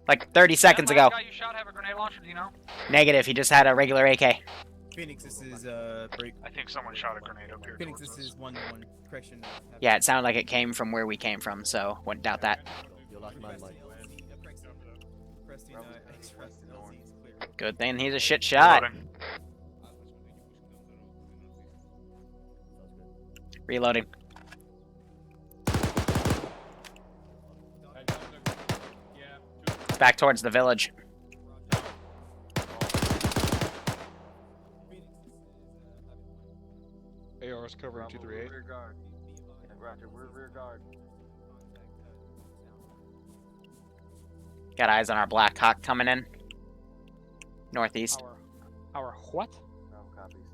Speaker 1: like 30 seconds ago.
Speaker 2: Guy you shot have a grenade launcher, do you know?
Speaker 1: Negative, he just had a regular AK.
Speaker 12: Phoenix, this is break.
Speaker 2: I think someone shot a grenade up here.
Speaker 12: Phoenix, this is 1-1. Correction.
Speaker 1: Yeah, it sounded like it came from where we came from, so wouldn't doubt that.
Speaker 5: You're like man, Mike.
Speaker 1: Good thing he's a shit shot. Reloading. Back towards the village.
Speaker 7: AR is covering 238.
Speaker 4: Rear guard. Yeah, roger, we're rear guard.
Speaker 1: Got eyes on our Black Hawk coming in. Northeast.
Speaker 2: Our what?
Speaker 4: No copies.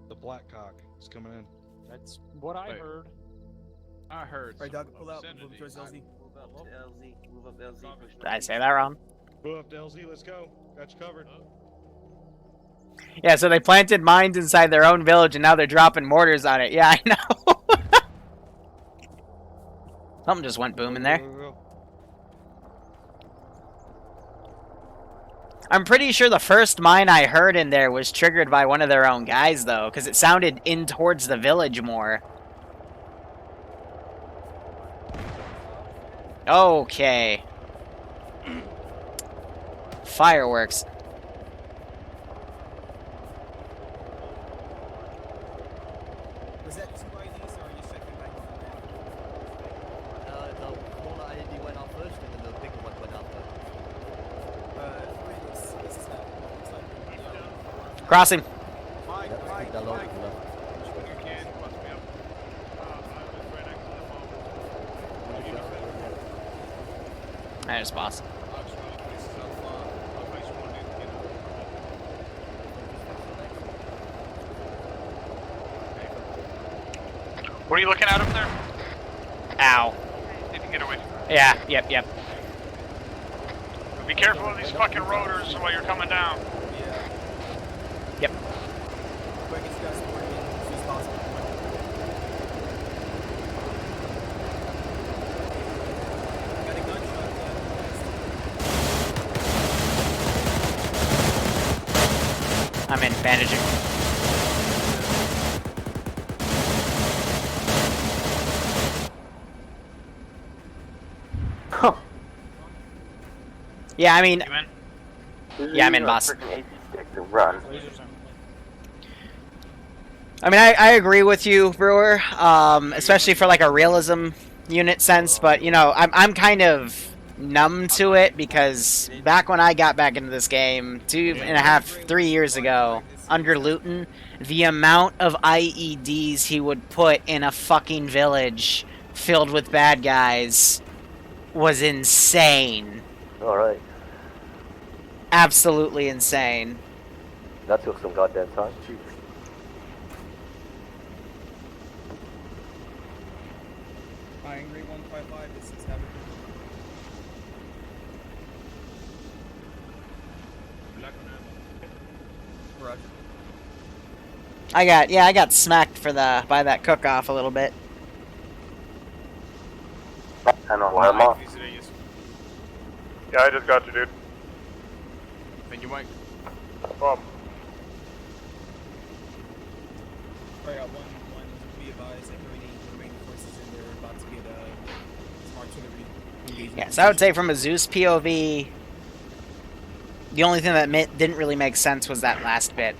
Speaker 7: The Black Cock is coming in.
Speaker 2: That's what I heard.
Speaker 6: I heard.
Speaker 12: Alright, Doug,
Speaker 6: some
Speaker 12: pull out. Move
Speaker 6: obscenity.
Speaker 12: towards LZ.
Speaker 4: Move up to LZ. Move up LZ. Push
Speaker 1: Did I say that wrong?
Speaker 7: Move up to LZ, let's go. Got you covered.
Speaker 1: Yeah, so they planted mines inside their own village, and now they're dropping mortars on it. Yeah, I know. Something just went boom in there. I'm pretty sure the first mine I heard in there was triggered by one of their own guys, though, because it sounded in towards the village more. Okay. Fireworks.
Speaker 12: Was that 2 IDs or are you checking back on that?
Speaker 5: The smaller ID went out first, and then the bigger one went after.
Speaker 12: This is happening. Looks like
Speaker 1: Crossing.
Speaker 7: Mike,
Speaker 5: Yep,
Speaker 7: Mike,
Speaker 5: that low to
Speaker 7: Mike.
Speaker 5: the left.
Speaker 6: When you can, bust me up. I was right next to the phone.
Speaker 1: There's boss.
Speaker 6: I'll just run the places I'll place one in, you know.
Speaker 2: What are you looking at up there?
Speaker 1: Ow.
Speaker 2: Need to get away.
Speaker 1: Yeah, yep.
Speaker 2: Be careful of these fucking rotors while you're coming down.
Speaker 12: Yeah.
Speaker 1: Yep.
Speaker 12: Quick, get you guys supporting me as soon as possible. Got a gunshot.
Speaker 1: I'm in bandaging. Yeah, I mean,
Speaker 2: You in?
Speaker 1: yeah, I'm in, boss.
Speaker 9: Run.
Speaker 1: I mean, I agree with you, Brewer, especially for like a realism unit sense, but you know, I'm kind of numb to it because back when I got back into this game 2.5, 3 years ago, under Luton, the amount of IEDs he would put in a fucking village filled with bad guys was insane.
Speaker 9: Alright.
Speaker 1: Absolutely insane.
Speaker 9: That took some goddamn time. Jeez.
Speaker 12: Hi, Angry 155, this is Heaven. Roger.
Speaker 1: I got smacked for by that cook-off a little bit.
Speaker 9: And on Arma.
Speaker 8: Yeah, I just got you, dude.
Speaker 6: Thank you, Mike.
Speaker 8: No problem.
Speaker 12: Alright, one, be advised that remaining forces in there are about to get some artillery engagement.
Speaker 1: Yes, I would say from a Zeus POV, the only thing that didn't really make sense was that last bit.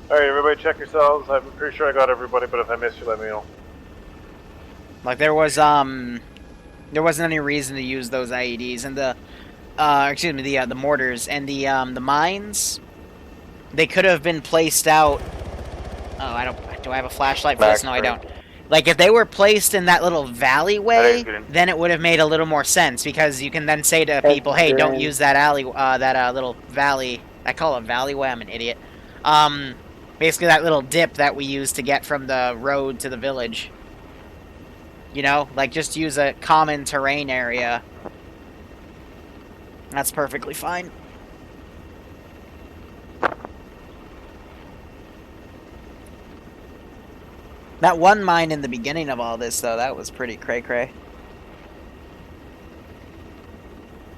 Speaker 8: Alright, everybody check yourselves. I'm pretty sure I got everybody, but if I missed you, let me know.
Speaker 1: Like there wasn't any reason to use those IEDs and the mortars and the mines. They could have been placed out. Oh, do I have a flashlight for this? No, I don't. Like if they were placed in that little valleyway, then it would have made a little more sense because you can then say to people, "Hey, don't use that alley, little valley." I call it a valleyway. I'm an idiot. Basically that little dip that we use to get from the road to the village. You know, like just use a common terrain area. That's perfectly fine. That one mine in the beginning of all this, though, that was pretty cray-cray.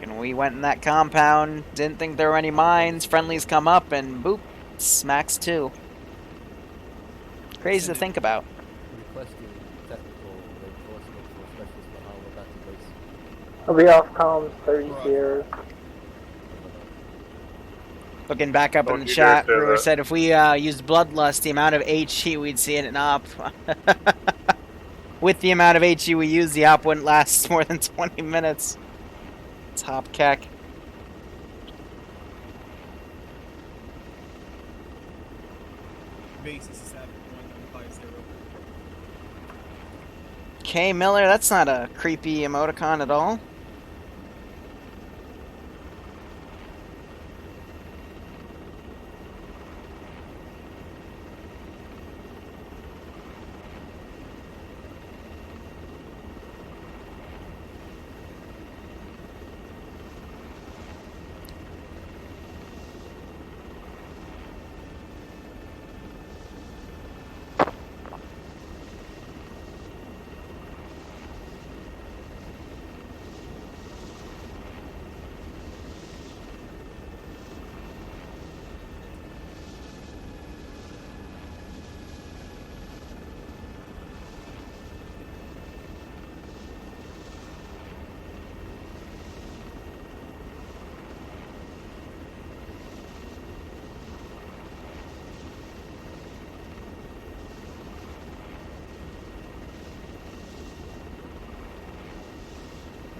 Speaker 1: And we went in that compound, didn't think there were any mines, friendlies come up, and boop, smacks two. Crazy to think about.
Speaker 5: Requesting technical reinforcement for specialist Mahalo back to base.
Speaker 14: I'll be off comms 30 here.
Speaker 1: Looking back up in the chat, Brewer said if we used Bloodlust, the amount of HE we'd see in an op. With the amount of HE we use, the op wouldn't last more than 20 minutes. Top keck.
Speaker 12: Base is 7.150.
Speaker 1: K Miller, that's not a creepy emoticon at all.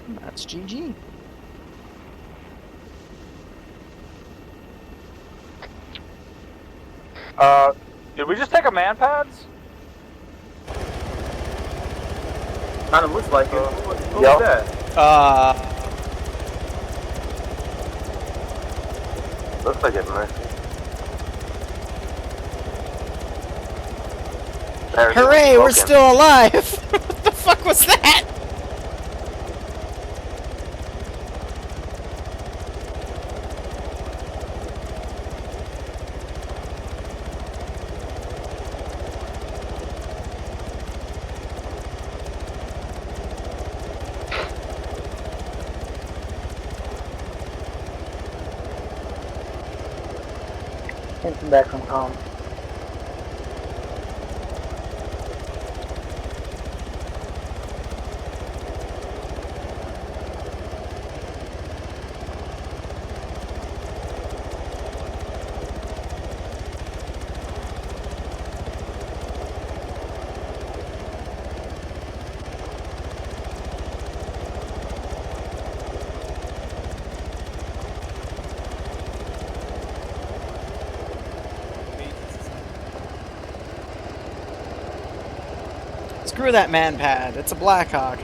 Speaker 1: That's GG.
Speaker 13: Did we just take a man pads?
Speaker 4: Kinda looks like it. Who
Speaker 8: Yep.
Speaker 4: was that?
Speaker 9: Looks like it, Mercy.
Speaker 1: Hooray, we're still alive! What the fuck was that?
Speaker 14: Came back from home.
Speaker 1: Screw that man pad. It's a Blackhawk.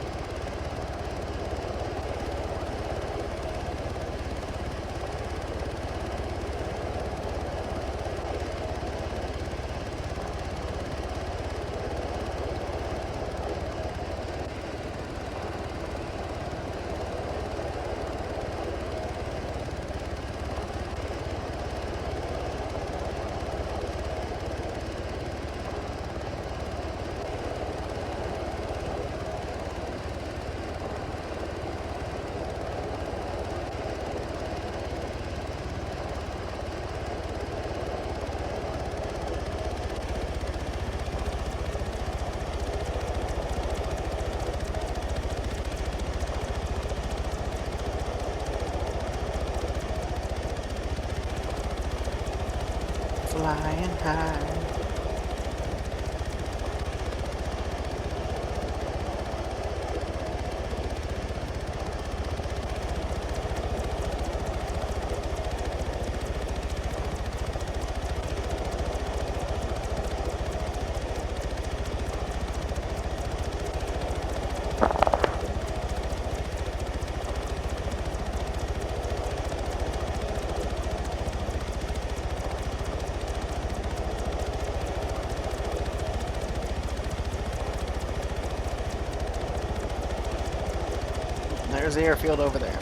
Speaker 1: Flying high. There's the airfield over there.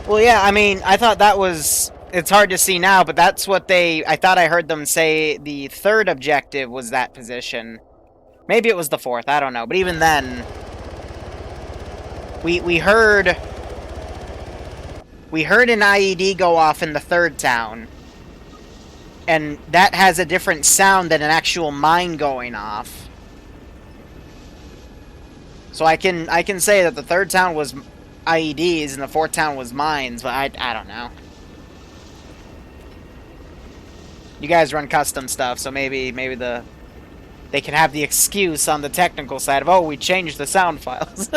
Speaker 1: Well, yeah, I mean, I thought that was... It's hard to see now, but that's what they... I thought I heard them say the third objective was that position. Maybe it was the fourth, I don't know. But even then... We heard... We heard an IED go off in the third town. And that has a different sound than an actual mine going off. So I can say that the third town was IEDs and the fourth town was mines, but I don't know. You guys run custom stuff, so maybe they can have the excuse on the technical side of, oh, we changed the sound files.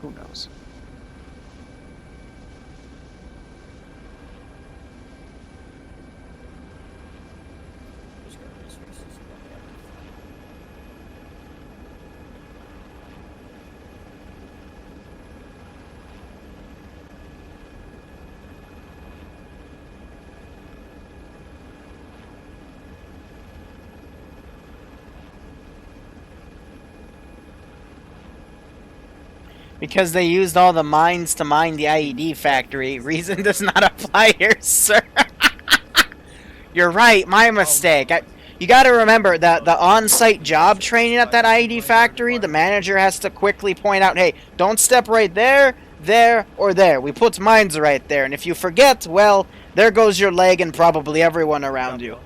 Speaker 1: Who knows? Because they used all the mines to mine the IED factory. Reason does not apply here, sir. You're right, my mistake. You gotta remember that the on-site job training at that IED factory, the manager has to quickly point out, hey, don't step right there, there, or there. We put mines right there, and if you forget, well, there goes your leg and probably everyone around you.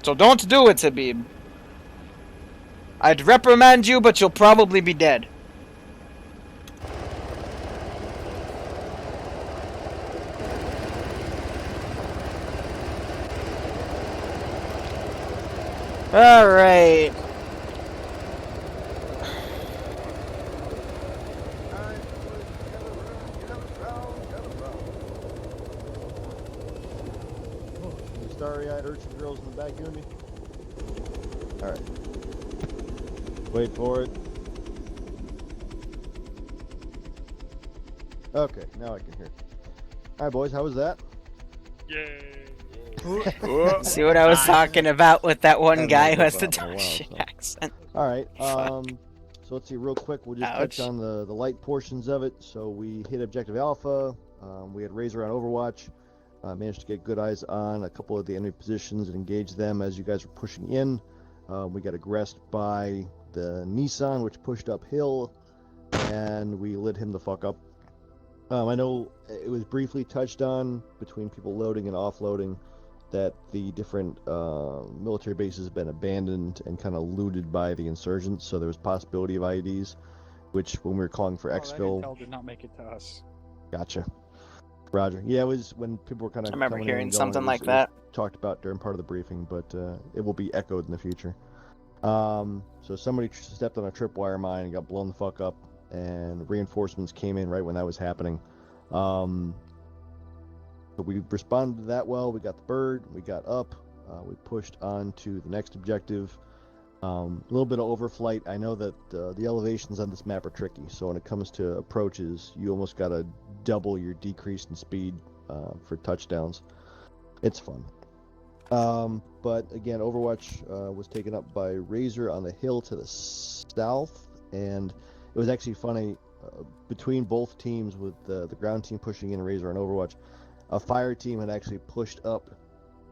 Speaker 1: So don't do it, Habib. I'd reprimand you, but you'll probably be dead. Alright.
Speaker 15: Starry-eyed urchin girls in the back doing me? Alright. Wait for it. Okay, now I can hear. Alright, boys, how was that?
Speaker 2: Yay!
Speaker 1: See what I was talking about with that one guy who has the Dutch accent.
Speaker 15: Alright, so let's see real quick. We'll just touch
Speaker 1: Ouch.
Speaker 15: on the light portions of it. So we hit Objective Alpha. We had Razor on Overwatch. Managed to get good eyes on a couple of the enemy positions and engage them as you guys were pushing in. We got aggressed by the Nissan, which pushed uphill, and we lit him the fuck up. I know it was briefly touched on between people loading and offloading that the different military bases have been abandoned and kind of looted by the insurgents, so there was possibility of IEDs, which when we were calling for exfil...
Speaker 2: That intel did not make it to us.
Speaker 15: Gotcha. Roger. Yeah, it was when people were kind of.
Speaker 1: I remember
Speaker 15: coming
Speaker 1: hearing
Speaker 15: in and going,
Speaker 1: something like
Speaker 15: it was
Speaker 1: that.
Speaker 15: talked about during part of the briefing, but it will be echoed in the future. So somebody stepped on a tripwire mine and got blown the fuck up, and reinforcements came in right when that was happening. But we responded to that well. We got the bird. We got up. We pushed on to the next objective. A little bit of overflight. I know that the elevations on this map are tricky, so when it comes to approaches, you almost got to double your decrease in speed for touchdowns. It's fun. But again, Overwatch was taken up by Razor on the hill to the south, and it was actually funny between both teams with the ground team pushing in Razor on Overwatch. A fire team had actually pushed up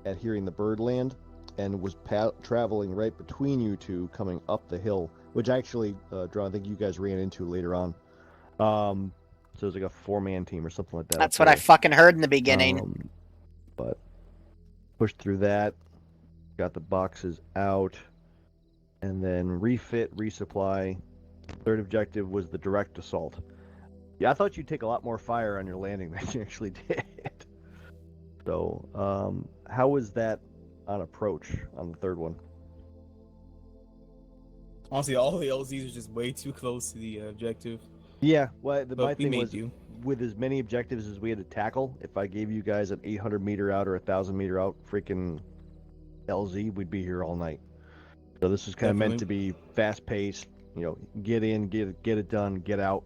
Speaker 15: at hearing the bird land and was traveling right between you two coming up the hill, which actually, Draw, I think you guys ran into later on. So it was like a 4-man team or something like that.
Speaker 1: That's what I fucking heard in the beginning.
Speaker 15: But pushed through that, got the boxes out, and then refit, resupply. Third objective was the direct assault. Yeah, I thought you'd take a lot more fire on your landing than you actually did. So, how was that on approach on the third one?
Speaker 12: Honestly, all the LZs are just way too close to the objective.
Speaker 15: Yeah, well, my thing was,
Speaker 12: you.
Speaker 15: with as many objectives as we had to tackle, if I gave you guys an 800 meter out or 1,000 meter out freaking LZ, we'd be here all night. So this was kind of meant to be fast paced, you know, get in, get it done, get out.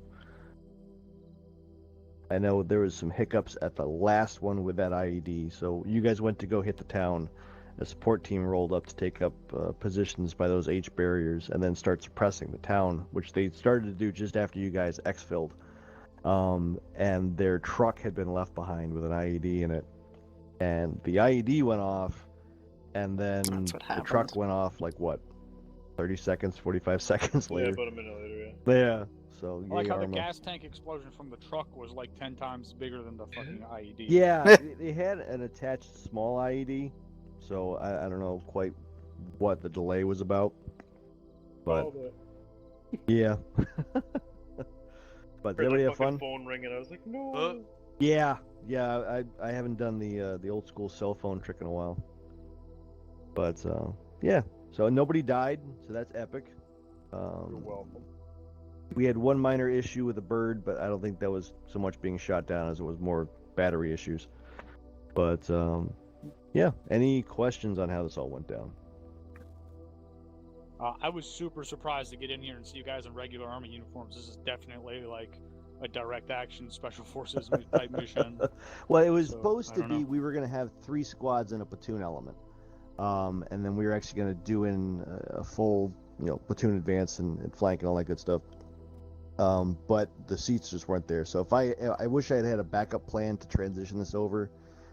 Speaker 15: I know there was some hiccups at the last one with that IED, so you guys went to go hit the town. A support team rolled up to take up positions by those H barriers and then start suppressing the town, which they started to do just after you guys exfilled. And their truck had been left behind with an IED in it. And the IED went off, and then the truck went off like what? 30 seconds, 45 seconds later?
Speaker 6: Yeah, about a minute later,
Speaker 15: yeah. So,
Speaker 2: I like how
Speaker 15: Arma.
Speaker 2: the gas tank explosion from the truck was like 10 times bigger than the fucking IED.
Speaker 15: Yeah, they had an attached small IED, so I don't know quite what the delay was about. But yeah. But did everybody have fun?
Speaker 6: Phone ringing. I was like, no.
Speaker 15: Yeah. I haven't done the old school cell phone trick in a while. But yeah. So nobody died, so that's epic.
Speaker 6: You're welcome.
Speaker 15: We had one minor issue with a bird, but I don't think that was so much being shot down as it was more battery issues. But yeah, any questions on how this all went down?
Speaker 2: I was super surprised to get in here and see you guys in regular Army uniforms. This is definitely like a direct action special forces type mission.
Speaker 15: Well, it was supposed to be, we were going to have 3 squads and a platoon element. And then we were actually going to do in a full, platoon advance and flank and all that good stuff. but the seats just weren't there. So if I wish I had had a backup plan to transition this over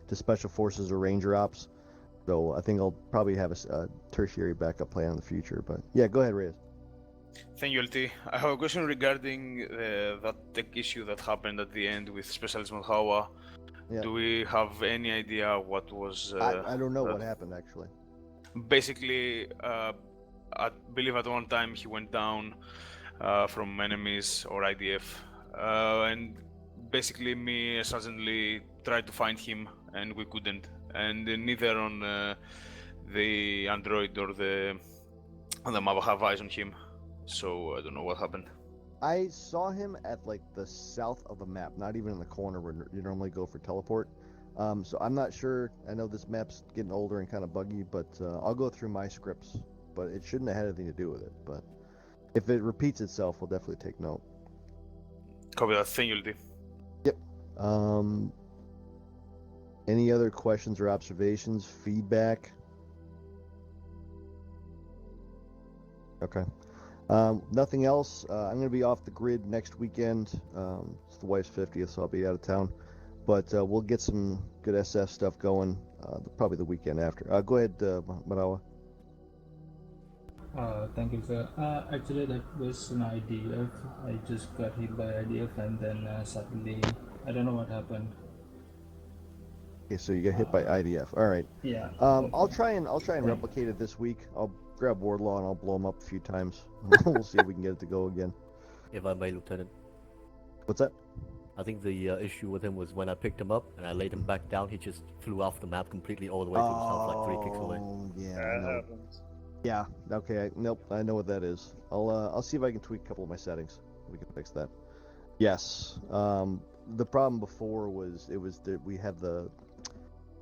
Speaker 15: to Special Forces or Ranger Ops. So I think I'll probably have a tertiary backup plan in the future. But yeah, go ahead, Reyes.
Speaker 6: Thank you, LT. I have a question regarding that tech issue that happened at the end with Specialist Malhawa.
Speaker 15: Yeah.
Speaker 6: Do we have any idea what was...
Speaker 15: I don't know what happened, actually.
Speaker 6: Basically, I believe at one time he went down from enemies or IDF. And basically me suddenly tried to find him and we couldn't. And neither on the Android or the map have eyes on him. So I don't know what happened.
Speaker 15: I saw him at like the south of the map, not even in the corner where you normally go for teleport. So I'm not sure. I know this map's getting older and kind of buggy, but I'll go through my scripts. But it shouldn't have had anything to do with it. But if it repeats itself, we'll definitely take note.
Speaker 6: Copy that. Thank you, LT.
Speaker 15: Yep. Any other questions or observations? Feedback? Okay. Nothing else. I'm going to be off the grid next weekend. It's the wife's 50th, so I'll be out of town. But we'll get some good SF stuff going probably the weekend after. Go ahead, Marawa.
Speaker 16: Thank you, sir. Actually, that was an IDF. I just got hit by IDF, and then suddenly, I don't know what happened.
Speaker 15: Okay, so you get hit by IDF. All right.
Speaker 16: Yeah.
Speaker 15: I'll try and replicate it this week. I'll grab Wardlaw and I'll blow him up a few times. We'll see if we can get it to go again.
Speaker 5: If I may, Lieutenant.
Speaker 15: What's that?
Speaker 5: I think the issue with him was when I picked him up and I laid him back down, he just flew off the map completely all the way to the south, like 3 kicks away.
Speaker 15: Yeah. That happens. Yeah. Okay. Nope. I know what that is. I'll see if I can tweak a couple of my settings. We can fix that. Yes. The problem before was that we have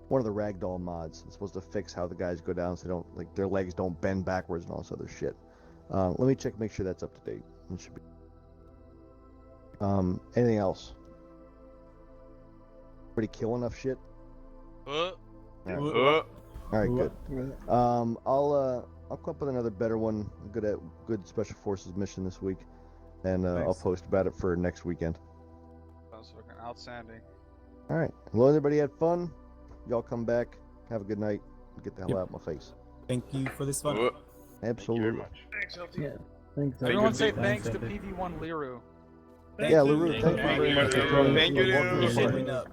Speaker 15: one of the ragdoll mods. It's supposed to fix how the guys go down so they don't, like, their legs don't bend backwards and all this other shit. Let me check, make sure that's up to date. It should be. Anything else? Pretty kill enough shit? All right, good. I'll come up with another better one. Good Special Forces mission this week, and I'll post about it for next weekend.
Speaker 2: Sounds fucking outstanding.
Speaker 15: All right. Well, everybody had fun. Y'all come back. Have a good night. Get the hell out of my face.
Speaker 12: Thank you for this fun.
Speaker 15: Absolutely.
Speaker 6: Thanks, LT.
Speaker 14: Yeah. Thanks.
Speaker 2: Everyone say thanks to PV1 Liru.
Speaker 15: Yeah, Liru, thank you very much for joining.
Speaker 6: Thank you,
Speaker 2: Liru.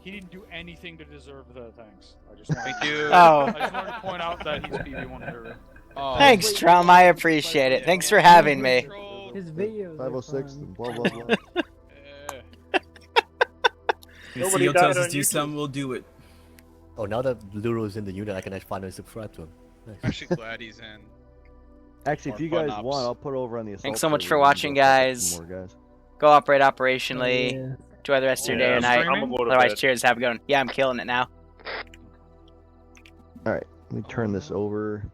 Speaker 2: He didn't do anything to deserve the thanks. I just wanted,
Speaker 6: Thank you.
Speaker 1: Oh.
Speaker 2: I just wanted to point out that he's PV1 Liru.
Speaker 6: Oh.
Speaker 1: Thanks, Trum. I appreciate it. Thanks for having me.
Speaker 14: His videos.
Speaker 15: 506 and blah blah blah.
Speaker 12: If CEO tells us to do something, we'll do it.
Speaker 5: Oh, now that Liru is in the unit, I can actually finally subscribe to him. Nice.
Speaker 6: I'm actually glad he's in.
Speaker 15: Actually, if you guys want, I'll put over on the assault.
Speaker 1: Thanks so much
Speaker 15: server
Speaker 1: for watching, guys.
Speaker 15: More guys.
Speaker 1: Go operate operationally. Enjoy the rest of your day or night. Otherwise, cheers. Have a good one. Yeah, I'm killing it now.
Speaker 15: Alright, let me turn this over.